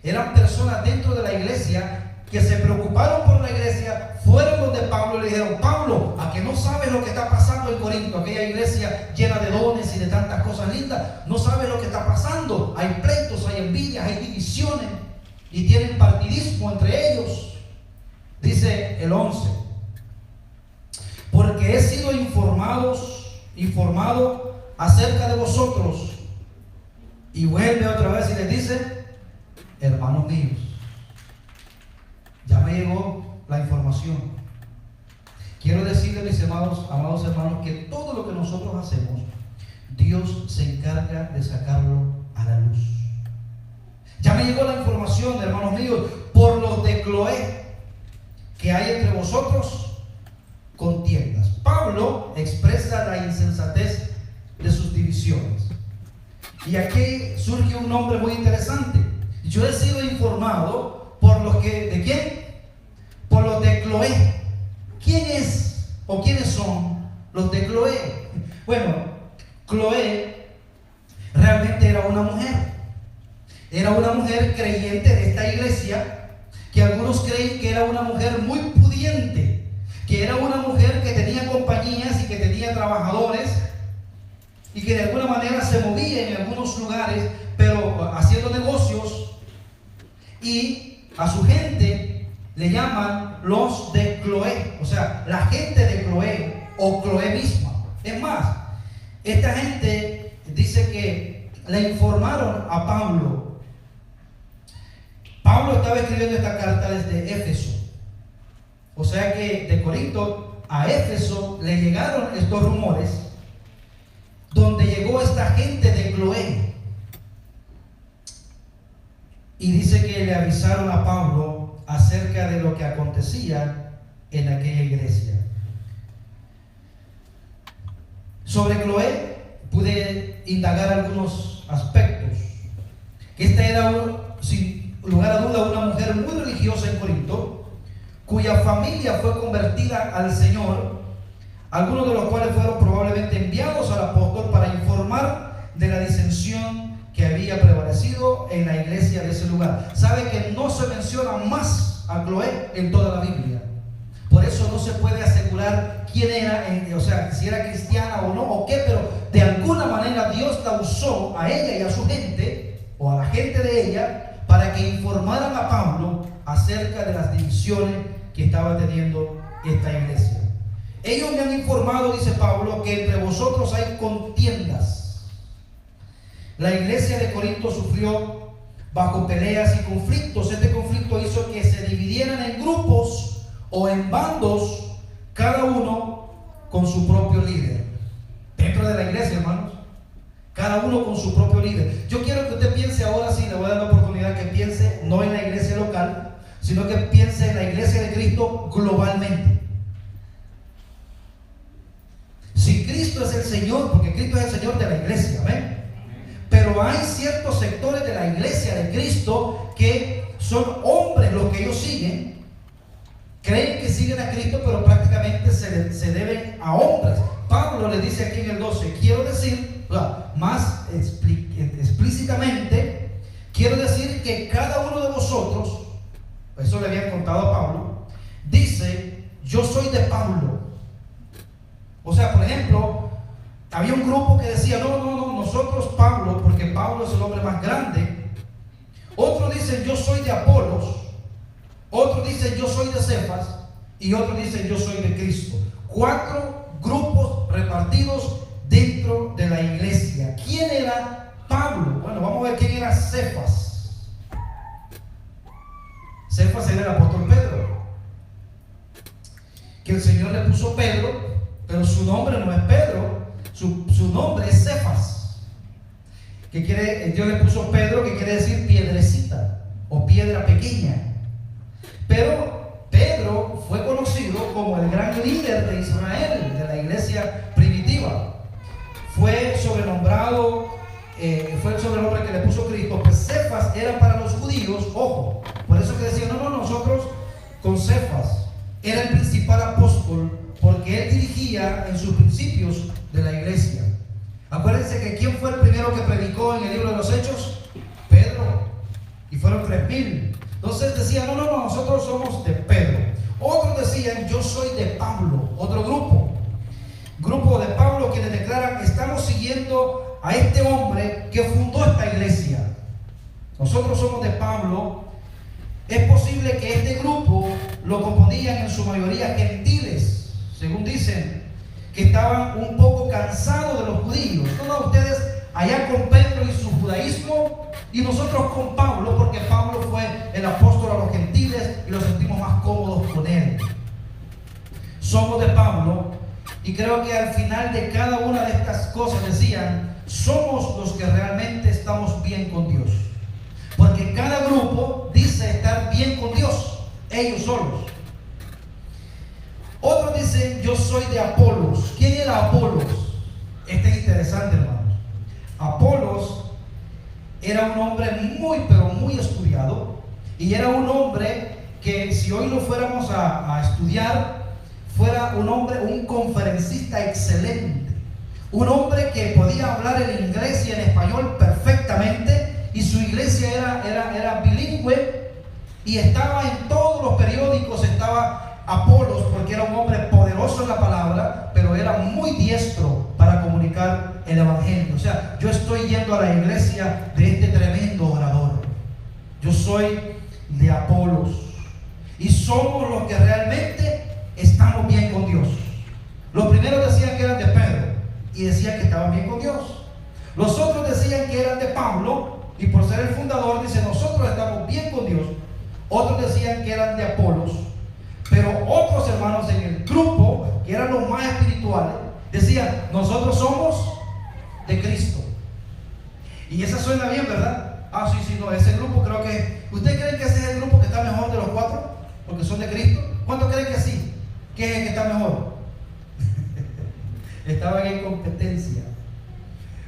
[SPEAKER 1] Eran personas dentro de la iglesia que se preocuparon por la iglesia, fueron donde Pablo y le dijeron, Pablo, ¿a que no sabes lo que está pasando en Corinto? Aquella iglesia llena de dones y de tantas cosas lindas. No sabes lo que está pasando. Hay pleitos, hay envidias, hay divisiones y tienen partidismo entre ellos. Dice el 11, porque he sido informado acerca de vosotros Y vuelve otra vez y les dice: hermanos míos, ya me llegó la información. Quiero decirles, mis amados hermanos, que todo lo que nosotros hacemos, Dios se encarga de sacarlo a la luz. Ya me llegó la información, hermanos míos, por los de Cloé, que hay entre vosotros contiendas. Pablo expresa la insensatez de sus divisiones. Y aquí surge un nombre muy interesante. Yo he sido informado por los que, ¿de quién? Por los de Cloé. ¿Quién es o quiénes son los de Cloé? Bueno, Cloé realmente era una mujer. Era una mujer creyente de esta iglesia, que algunos creen que era una mujer muy pudiente, que era una mujer que tenía compañías y que tenía trabajadores y que de alguna manera se movía en algunos lugares, pero haciendo negocios, y a su gente le llaman los de Cloé, o sea, la gente de Cloé o Cloé misma. Es más, esta gente dice que le informaron a Pablo. Pablo estaba escribiendo esta carta desde Éfeso, o sea que de Corinto a Éfeso le llegaron estos rumores, donde llegó esta gente de Cloé, y dice que le avisaron a Pablo acerca de lo que acontecía en aquella iglesia. Sobre Cloé pude indagar algunos aspectos. Esta era, sin lugar a duda, una mujer muy religiosa en Corinto, cuya familia fue convertida al Señor, algunos de los cuales fueron probablemente enviados al apóstol para informar de la disensión que había prevalecido en la iglesia de ese lugar. Sabe que no se menciona más a Cloé en toda la Biblia. Por eso no se puede asegurar quién era, o sea, si era cristiana o no, o qué, pero de alguna manera Dios la usó a ella y a su gente, o a la gente de ella, para que informaran a Pablo acerca de las divisiones que estaba teniendo esta iglesia. Ellos me han informado, dice Pablo, que entre vosotros hay contiendas. La iglesia de Corinto sufrió bajo peleas y conflictos. Este conflicto hizo que se dividieran en grupos o en bandos, cada uno con su propio líder. Dentro de la iglesia, hermanos, cada uno con su propio líder. Yo quiero que usted piense ahora, sí, le voy a dar la oportunidad que piense no en la iglesia local, sino que piense en la iglesia de Cristo globalmente. Si Cristo es el Señor, porque Cristo es el Señor de la iglesia, ¿ven? Pero hay ciertos sectores de la iglesia de Cristo que son hombres los que ellos siguen, creen que siguen a Cristo, pero prácticamente se deben a hombres. Pablo le dice aquí en el 12, quiero decir, más explícitamente, quiero decir que cada uno de vosotros, eso le habían contado a Pablo, dice, yo soy de Pablo. O sea, por ejemplo, había un grupo que decía, no, nosotros Pablo, porque Pablo es el hombre más grande. Otros dicen, yo soy de Apolos. Otros dicen, yo soy de Cefas. Y otros dicen, yo soy de Cristo. 4 grupos repartidos dentro de la iglesia. ¿Quién era Pablo? Bueno, vamos a ver quién era Cefas. Cefas era el apóstol Pedro, que el Señor le puso Pedro, pero su nombre no es Pedro, su nombre es Cefas, que Dios le puso Pedro, que quiere decir piedrecita o piedra pequeña. Pero Pedro fue conocido como el gran líder de Israel, de la iglesia primitiva. Fue sobrenombrado, fue el sobrenombre que le puso Cristo. Pues Cefas era para los judíos, ojo, por eso que decían, no, nosotros con Cefas era el principal apóstol, porque él dirigía en sus principios de la iglesia. Acuérdense que ¿quién fue el primero que predicó en el libro de los Hechos? Pedro, y fueron 3,000. Entonces decían, no, nosotros somos de Pedro. Otros decían, yo soy de Pablo. Otro grupo de Pablo, quienes declaran, estamos siguiendo a este hombre que fundó esta iglesia. Nosotros somos de Pablo. Es posible que este grupo lo componían en su mayoría gentiles, según dicen, que estaban un poco cansados de los judíos. Ustedes allá con Pedro y su judaísmo, y nosotros con Pablo, porque Pablo fue el apóstol a los gentiles y los sentimos más cómodos con él. Somos de Pablo, y creo que al final de cada una de estas cosas decían, somos los que realmente estamos bien con Dios. Porque cada grupo dice estar bien con Dios, ellos solos. Otros dicen, yo soy de Apolos. ¿Quién era Apolos? Este es interesante, hermanos. Apolos era un hombre pero muy estudiado, y era un hombre que, si hoy lo fuéramos a estudiar, fuera un hombre, un conferencista excelente, un hombre que podía hablar en inglés y en español perfectamente, y su iglesia era bilingüe, y estaba en todos los periódicos, estaba Apolos, porque era un hombre poderoso en la palabra, pero era muy diestro para comunicar el evangelio. O sea, yo estoy yendo a la iglesia de este tremendo orador. Yo soy de Apolos, y somos los que realmente estamos bien con Dios. Los primeros decían que eran de Pedro y decían que estaban bien con Dios. Los otros decían que eran de Pablo, y por ser el fundador dice, nosotros estamos bien con Dios. Otros decían que eran de Apolos, pero otros hermanos en el grupo, que eran los más espirituales, decían, nosotros somos de Cristo. Y esa suena bien, ¿verdad? Ah, sí, no, ese grupo creo que... ¿Ustedes creen que ese es el grupo que está mejor de los cuatro? Porque son de Cristo. ¿Cuántos creen que sí? ¿Qué es el que está mejor? Estaban en competencia.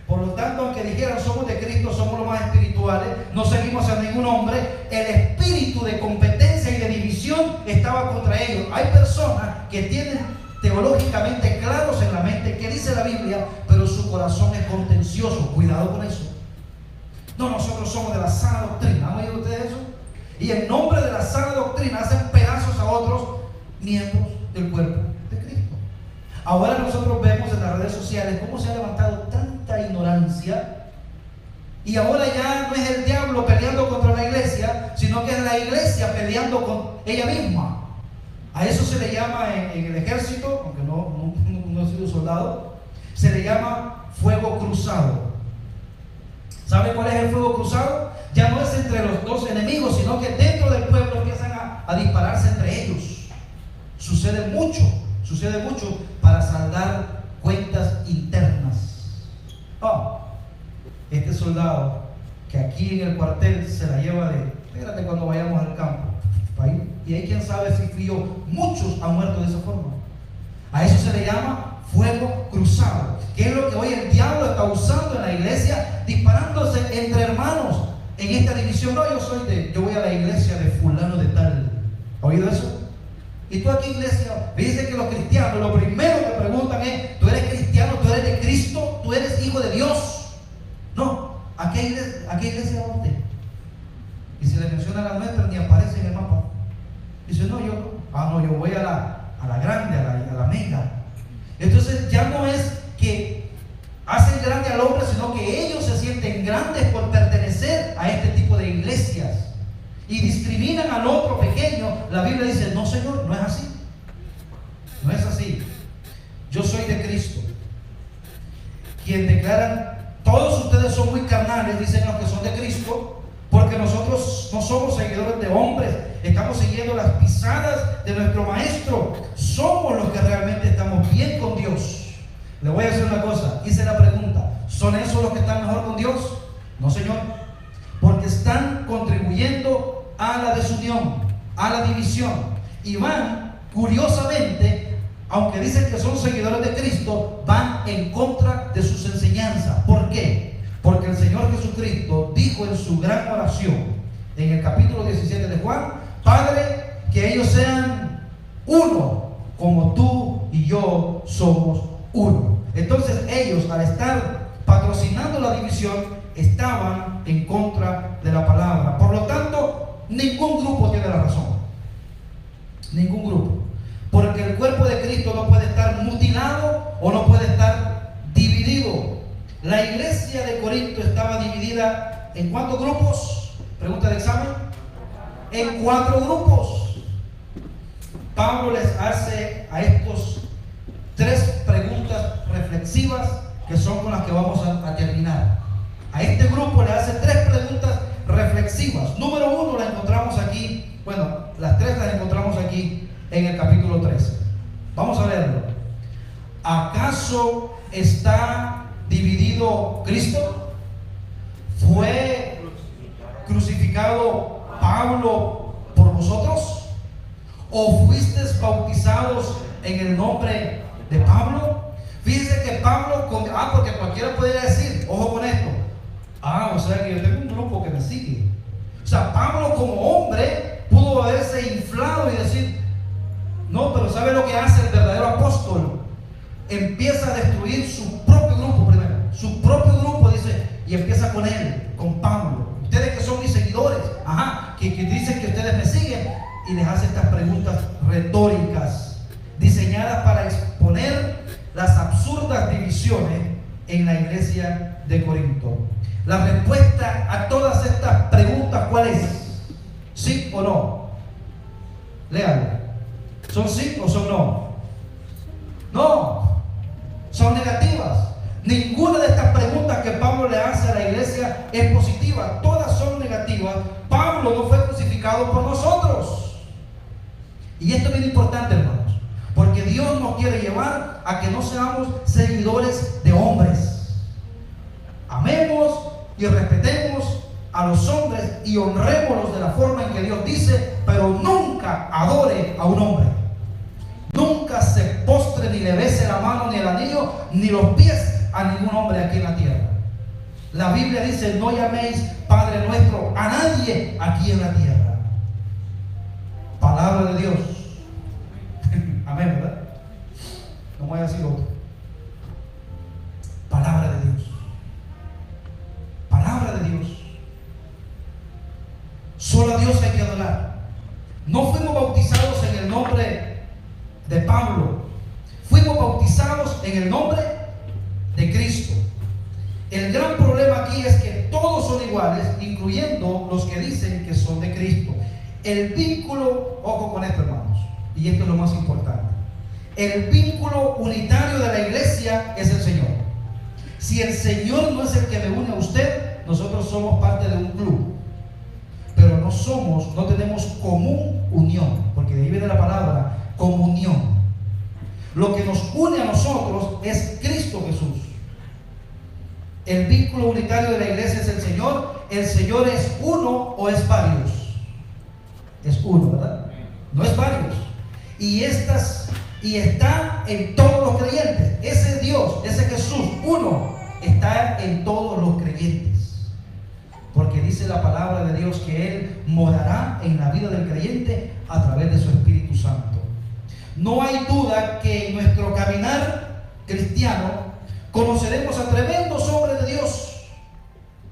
[SPEAKER 1] Por lo tanto, aunque dijeran somos de Cristo, somos los más espirituales, no seguimos a ningún hombre, el espíritu de competencia y de división estaba contra ellos. Hay personas que tienen teológicamente claros en la mente qué dice la Biblia, pero su corazón es contencioso. Cuidado con eso. No, nosotros somos de la sana doctrina. ¿Han oído ustedes eso? Y en nombre de la sana doctrina hacen pedazos a otros miembros del cuerpo de Cristo. Ahora nosotros vemos en las redes sociales cómo se ha levantado tanta ignorancia, y ahora ya no es el diablo peleando contra la iglesia, sino que es la iglesia peleando con ella misma. A eso se le llama en el ejército, aunque no he sido soldado, se le llama fuego cruzado. ¿Sabe cuál es el fuego cruzado? Ya no es entre los dos enemigos, sino que dentro del pueblo empiezan a dispararse entre ellos. Sucede mucho para saldar cuentas internas. Este soldado que aquí en el cuartel se la lleva de, espérate cuando vayamos al campo, y ahí quién sabe si fui yo, muchos han muerto de esa forma. A eso se le llama fuego cruzado, que es lo que hoy el diablo está usando en la iglesia, disparándose entre hermanos en esta división. No, yo voy a la iglesia de fulano de tal. ¿Ha oído eso? Y tú aquí, iglesia, me dicen que los cristianos lo primero que preguntan es, ¿tú eres cristiano? ¿Tú eres de Cristo? ¿Tú eres hijo de Dios? No. ¿A qué iglesia va usted? Y si le menciona la nuestra, ni aparece en el mapa. Dice, no, yo voy a la grande, a la mega. Entonces ya no es que hacen grande al hombre, sino que ellos se sienten grandes por pertenecer a este tipo de iglesias y discriminan al otro pequeño. La Biblia dice, no, Señor, no es así. No es así. Yo soy de Cristo. Quien declaran, todos ustedes son muy carnales, dicen los que son de Cristo, porque nosotros no somos seguidores de hombres, estamos siguiendo las pisadas de nuestro Maestro. Somos los que realmente estamos bien con Dios. Le voy a hacer una cosa, hice la pregunta, ¿son esos los que están mejor con Dios? No, Señor, porque están contribuyendo a la desunión, a la división, y van, curiosamente, aunque dicen que son seguidores de Cristo, van en contra de sus enseñanzas. ¿Por qué? Porque el Señor Jesucristo dijo en su gran oración, en el capítulo 17 de Juan, Padre, que ellos sean uno, como tú y yo somos uno. Entonces ellos, al estar patrocinando la división, estaban en contra de la palabra. Por lo tanto, ningún grupo tiene la razón. Ningún grupo. Porque el cuerpo de Cristo no puede estar mutilado o no puede estar dividido. La iglesia de Corinto estaba dividida ¿en cuántos grupos? Pregunta de examen. En 4 grupos. Pablo les hace a estos 3 preguntas reflexivas que son con las que vamos a terminar. A este grupo le hace 3 preguntas reflexivas. Número 1 la encontramos aquí, bueno, las 3 las encontramos aquí en el capítulo 13. Vamos a verlo. ¿Acaso está dividido Cristo? ¿Fue crucificado Pablo por vosotros? ¿O fuisteis bautizados en el nombre de Pablo? Fíjense que Pablo, porque cualquiera podría decir, ojo con esto, o sea que yo tengo un grupo que me sigue. O sea, Pablo como hombre pudo haberse inflado y decir, no, pero ¿sabe lo que hace el verdadero apóstol? Empieza a destruir su propio grupo primero. Su propio grupo dice, y empieza con él, con Pablo. Ustedes que son mis seguidores, que dicen que ustedes me siguen, y les hace estas preguntas retóricas, diseñadas para exponer las absurdas divisiones en la iglesia de Corinto. La respuesta a todas estas preguntas, ¿cuál es? ¿Sí o no? Léalo. ¿Son sí o son no? No, son negativas. Ninguna de estas preguntas que Pablo le hace a la iglesia es positiva. Todas son negativas. Pablo no fue crucificado por nosotros. Y esto es bien importante, hermanos, porque Dios nos quiere llevar a que no seamos seguidores de hombres. Amemos y respetemos a los hombres y honrémoslos de la forma en que Dios dice, pero nunca adore a un hombre. Nunca se postre ni le bese la mano ni el anillo ni los pies a ningún hombre aquí en la tierra. La Biblia dice, no llaméis Padre nuestro a nadie aquí en la tierra. Palabra de Dios. Amén, ¿verdad? No voy a decir otro. Palabra de Dios. Palabra de Dios. Solo a Dios hay que adorar. No fuimos bautizados en el nombre de Pablo. Fuimos bautizados en el nombre de Cristo. El gran problema aquí es que todos son iguales, incluyendo los que dicen que son de Cristo. El vínculo, ojo con esto, hermanos, y esto es lo más importante. El vínculo unitario de la iglesia es el Señor. Si el Señor no es el que me une a usted, nosotros somos parte de un club, pero no tenemos común unión, porque de ahí viene la palabra comunión. Lo que nos une a nosotros es Cristo Jesús. El vínculo unitario de la iglesia es el Señor. ¿El Señor es uno o es varios? Es uno, ¿verdad? No es varios. Y está en todos los creyentes. Ese Dios, ese Jesús, uno, está en todos los creyentes. Porque dice la palabra de Dios que Él morará en la vida del creyente a través de su Espíritu Santo. No hay duda que en nuestro caminar cristiano conoceremos a tremendos hombres de Dios.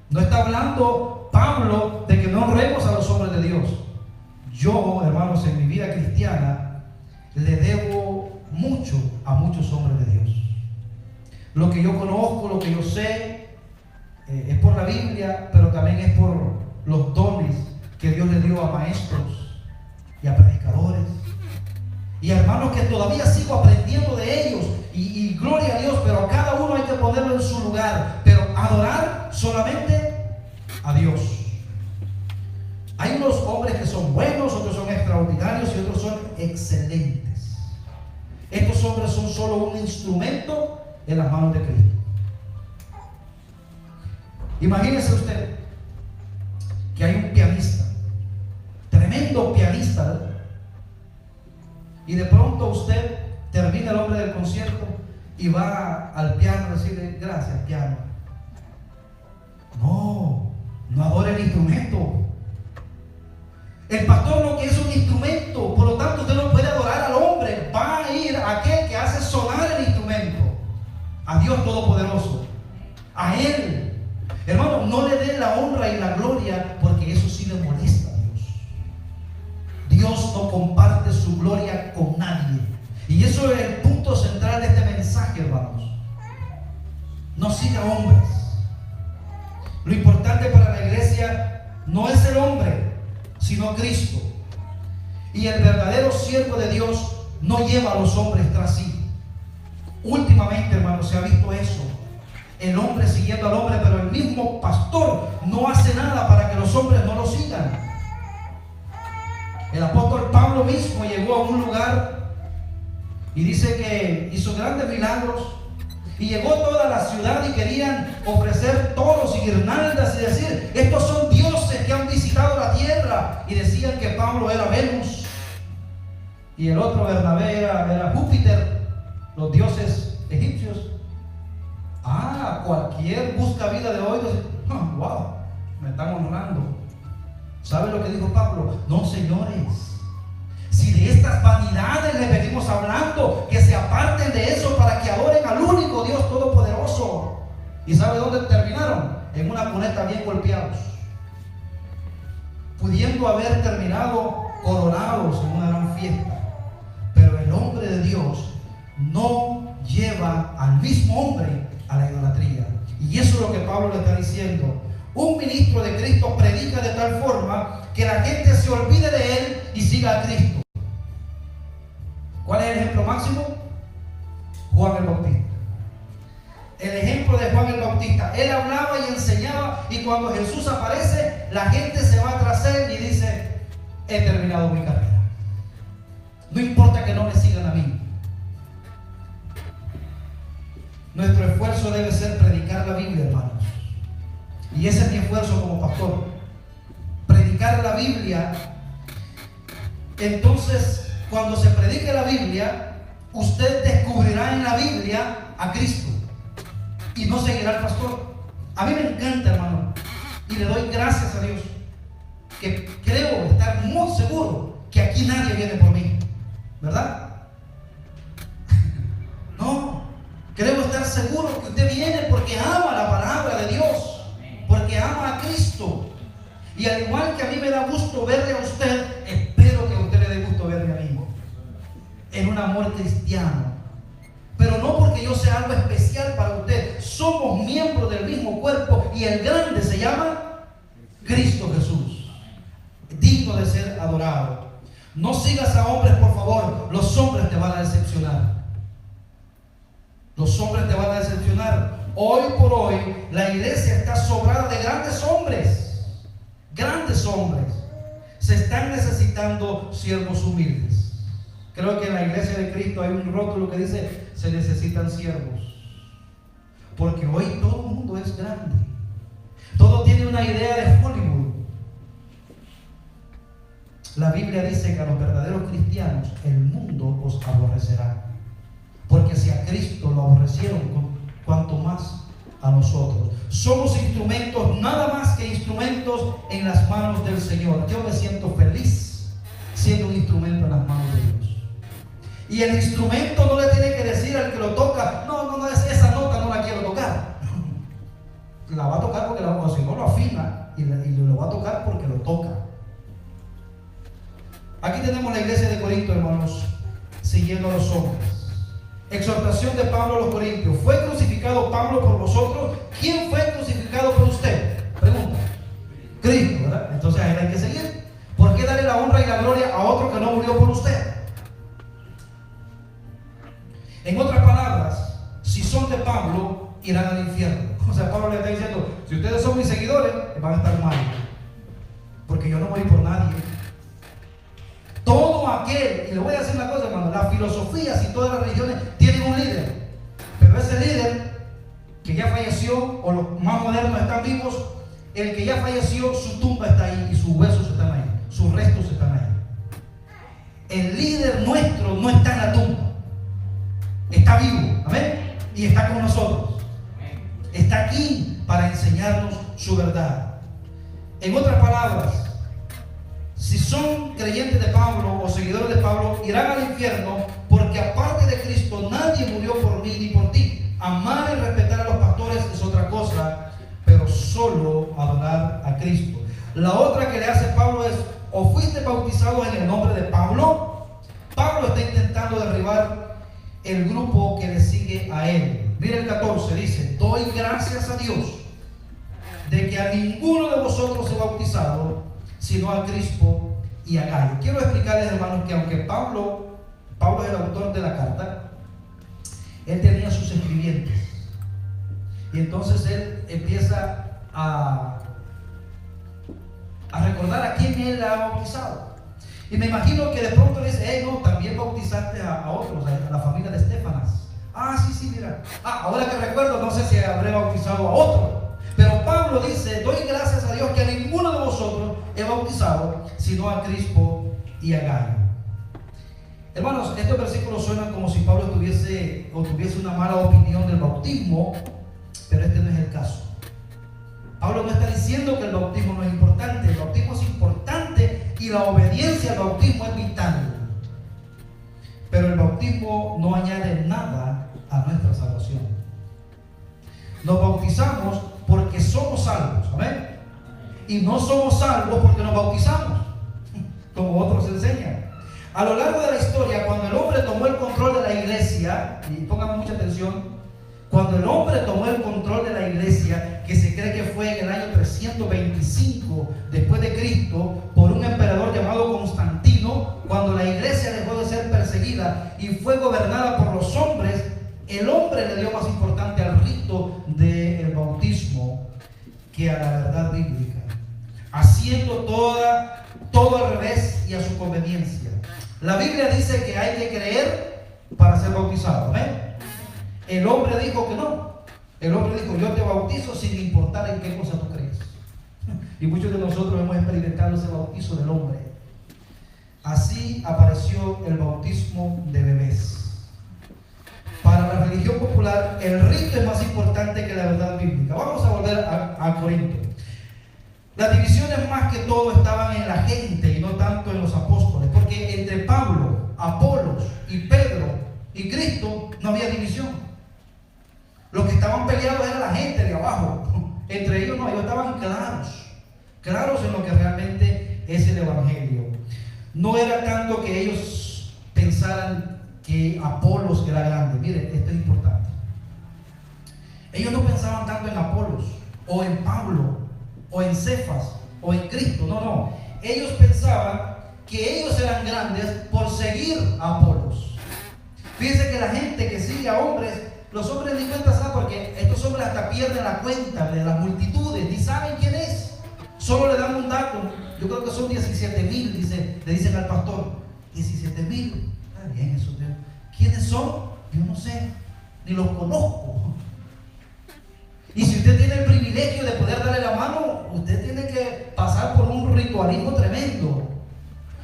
[SPEAKER 1] No está hablando Pablo de que no honremos a los hombres de Dios. Yo, hermanos, en mi vida cristiana le debo mucho a muchos hombres de Dios. Lo que yo conozco, lo que yo sé, es por la Biblia, pero también es por los dones que Dios le dio a maestros y a predicadores. Y hermanos que todavía sigo aprendiendo de ellos. Y gloria a Dios, pero a cada uno hay que ponerlo en su lugar. Pero adorar solamente a Dios. Hay unos hombres que son buenos, otros son extraordinarios y otros son excelentes. Estos hombres son solo un instrumento en las manos de Cristo. Imagínese usted que hay un pianista, tremendo pianista, ¿verdad? Y de pronto usted termina el hombre del concierto y va al piano a decirle, gracias, piano. No adore el instrumento. El pastor lo que es un instrumento, por lo tanto usted no puede adorar al hombre, va a ir a aquel que hace sonar el instrumento, a Dios Todopoderoso, a Él. Hermano, no le dé la honra y la gloria, porque eso sí le molesta a Dios. Dios no comparte su gloria con nadie. Y eso es el punto central de este mensaje, hermanos. No siga hombres. Lo importante para la iglesia no es el hombre, sino Cristo. Y el verdadero siervo de Dios no lleva a los hombres tras sí. Últimamente, hermanos, se ha visto eso. el hombre siguiendo al hombre, pero el mismo pastor no hace nada para que los hombres no lo sigan. El apóstol Pablo mismo llegó a un lugar y dice que hizo grandes milagros, y llegó toda la ciudad y querían ofrecer toros y guirnaldas y decir: estos son dioses que han visitado la tierra. Y decían que Pablo era Venus y el otro Bernabé era Júpiter, los dioses egipcios. Cualquier busca vida de hoy dice: wow, me están honrando. ¿Sabe lo que dijo Pablo? No, señores, si de estas vanidades les venimos hablando, que se aparten de eso para que adoren al único Dios todopoderoso. ¿Y sabe dónde terminaron? En una cuneta bien golpeados, pudiendo haber terminado coronados en una gran fiesta. Pero el hombre de Dios no lleva al mismo hombre a la idolatría. Y eso es lo que Pablo le está diciendo. Un ministro de Cristo predica de tal forma que la gente se olvide de él y siga a Cristo. ¿Cuál es el ejemplo máximo? Juan el Bautista. El ejemplo de Juan el Bautista. Él hablaba y enseñaba, y cuando Jesús aparece, la gente se va tras él y dice: he terminado mi carrera. No importa que no me sigan a mí. Nuestro esfuerzo debe ser predicar la Biblia, hermanos. Y ese es mi esfuerzo como pastor. Predicar la Biblia. Entonces, cuando se predique la Biblia, usted descubrirá en la Biblia a Cristo y no seguirá al pastor. A mí me encanta, hermano, y le doy gracias a Dios, que creo estar muy seguro que aquí nadie viene por mí, ¿verdad? No, creo estar seguro que usted viene porque ama la palabra de Dios, porque ama a Cristo. Y al igual que a mí me da gusto verle a usted, espero que a usted le dé gusto verme a mí, en un amor cristiano. Pero no porque yo sea algo especial para usted. Somos miembros del mismo cuerpo, y el grande se llama Cristo Jesús, digno de ser adorado. No sigas a hombres, por favor. Los hombres te van a decepcionar. Los hombres te van a decepcionar. Hoy por hoy la iglesia está sobrada de grandes hombres. Grandes hombres. Se están necesitando siervos humildes. Creo que en la iglesia de Cristo hay un rótulo que dice: se necesitan siervos. Porque hoy todo el mundo es grande. Todo tiene una idea de Hollywood. La Biblia dice que a los verdaderos cristianos el mundo os aborrecerá. Porque si a Cristo lo aborrecieron, cuanto más a nosotros. Somos instrumentos, nada más que instrumentos en las manos del Señor. Yo me siento feliz siendo un instrumento en las manos de Dios. Y el instrumento no le tiene que decir al que lo toca: no, esa nota no la quiero tocar. La va a tocar porque si no lo afina, y lo va a tocar porque lo toca. Aquí tenemos la iglesia de Corinto, hermanos, siguiendo a los hombres. Exhortación de Pablo a los Corintios: ¿fue crucificado Pablo por vosotros? ¿Quién fue crucificado por usted? Pregunta. Cristo, ¿verdad? Entonces a él hay que seguir. ¿Por qué darle la honra y la gloria a otro que no murió por usted? En otras palabras, si son de Pablo, irán al infierno. O sea, Pablo le está diciendo: si ustedes son mis seguidores, van a estar mal, porque yo no morí por nadie. Todo aquel, y le voy a decir una cosa, hermano, las filosofías y todas las religiones tienen un líder, pero ese líder que ya falleció, o los más modernos están vivos, el que ya falleció, su tumba está ahí y sus huesos están ahí, sus restos están ahí. El líder nuestro no está en la tumba, está vivo, amén, y está con nosotros. Está aquí para enseñarnos su verdad. En otras palabras, si son creyentes de Pablo o seguidores de Pablo, irán al infierno, porque aparte de Cristo nadie murió por mí ni por ti. Amar y respetar a los pastores es otra cosa, pero solo adorar a Cristo. La otra que le hace Pablo es: ¿o fuiste bautizado en el nombre de Pablo? Pablo está intentando derribar el grupo que le sigue a él. Mira el 14, dice: doy gracias a Dios de que a ninguno de vosotros he bautizado, sino a Crispo y a Gayo. Quiero explicarles, hermanos, que aunque Pablo es el autor de la carta, él tenía sus escribientes. Y entonces él empieza a recordar a quién él ha bautizado. Y me imagino que de pronto le dice: hey, no, también bautizaste a otros, a la familia de Estefanas. Ah, sí, mira. Ahora que recuerdo, no sé si habré bautizado a otro. Pero Pablo dice: doy gracias a Dios que a ninguno de vosotros he bautizado, sino a Crispo y a Gayo. Hermanos, estos versículos suenan como si Pablo tuviese una mala opinión del bautismo, pero este no es el caso. Pablo no está diciendo que el bautismo no es importante. El bautismo es importante y la obediencia al bautismo es vital. Pero el bautismo no añade nada a nuestra salvación. Nos bautizamos porque somos salvos, ¿amén? Y no somos salvos porque nos bautizamos, como otros enseñan. A lo largo de la historia, cuando el hombre tomó el control de la iglesia, y pongan mucha atención, cuando el hombre tomó el control de la iglesia, que se cree que fue en el año 325 después de Cristo, por un emperador llamado Constantino, cuando la iglesia dejó de ser perseguida y fue gobernada por los hombres, el hombre le dio más importante al rito del bautismo que a la verdad bíblica, haciendo todo al revés y a su conveniencia. La Biblia dice que hay que creer para ser bautizado, ¿amén? El hombre dijo que no. El hombre dijo: yo te bautizo sin importar en qué cosa tú crees. Y muchos de nosotros hemos experimentado ese bautizo del hombre. Así apareció el bautismo de bebés. Para la religión popular, el rito es más importante que la verdad bíblica. Vamos a volver a Corinto. Las divisiones más que todo estaban en la gente y no tanto en los apóstoles, porque entre Pablo, Apolos y Pedro y Cristo no había división. Los que estaban peleados era la gente de abajo. Entre ellos no, ellos estaban claros en lo que realmente es el evangelio. No era tanto que ellos pensaran que Apolos era grande. Miren, esto es importante. Ellos no pensaban tanto en Apolos o en Pablo o en Cefas o en Cristo. No. Ellos pensaban que ellos eran grandes por seguir a Apolos. Fíjense que la gente que sigue a hombres, los hombres ni cuenta saben, porque estos hombres hasta pierden la cuenta de las multitudes, ni saben quién es. Solo le dan un dato. Yo creo que son 17,000, le dicen al pastor. 17,000. Está bien eso. ¿Quiénes son? Yo no sé, ni los conozco. Y si usted tiene el privilegio de poder darle la mano, usted tiene que pasar por un ritualismo tremendo.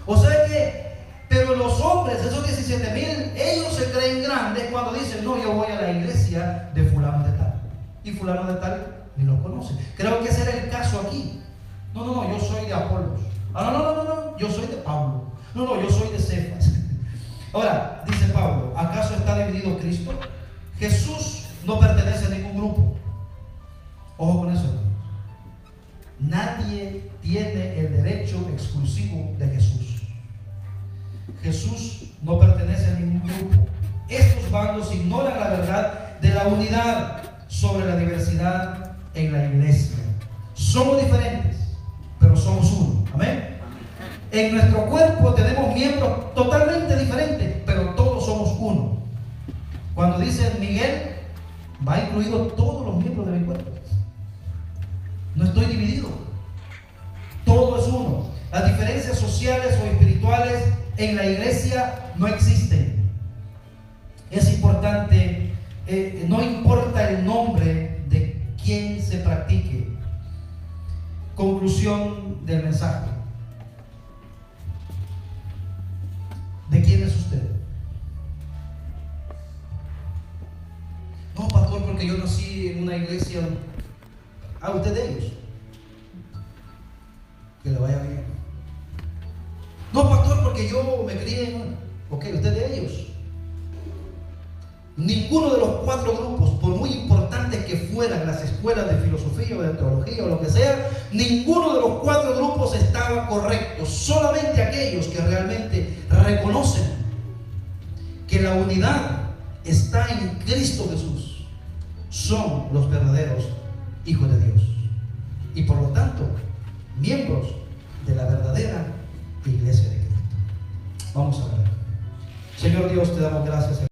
[SPEAKER 1] O sea que, pero los hombres, esos 17,000, ellos se creen grandes cuando dicen: no, yo voy a la iglesia de fulano de tal. Y fulano de tal ni los conoce. Creo que ese era el caso aquí. No, yo soy de Apolos. No, yo soy de Pablo. No, yo soy de Cefas. Ahora, dice Pablo: ¿acaso está dividido Cristo? Jesús no pertenece a ningún grupo. Ojo con eso, hermanos. Nadie tiene el derecho exclusivo de Jesús. Jesús no pertenece a ningún grupo. Estos bandos ignoran la verdad de la unidad sobre la diversidad en la iglesia. Somos diferentes, pero somos uno. Amén. En nuestro cuerpo tenemos miembros totalmente diferentes, pero todos somos uno. Cuando dicen Miguel, va incluido todos los miembros de mi cuerpo. No estoy dividido. Todo es uno. Las diferencias sociales o espirituales en la iglesia no existen. Es importante, no importa el nombre de quien se practique. Conclusión del mensaje. ¿De quién es usted? No, pastor, porque yo nací en una iglesia. Usted de ellos. Que le vaya bien. No, pastor, porque yo me crié en... Ok, usted de ellos. Ninguno de los 4 grupos, por muy importantes que fueran las escuelas de filosofía o de teología o lo que sea, ninguno de los 4 grupos estaba correcto. Solamente aquellos que realmente reconocen que la unidad está en Cristo Jesús son los verdaderos hijos de Dios. Y por lo tanto, miembros de la verdadera iglesia de Cristo. Vamos a ver. Señor Dios, te damos gracias.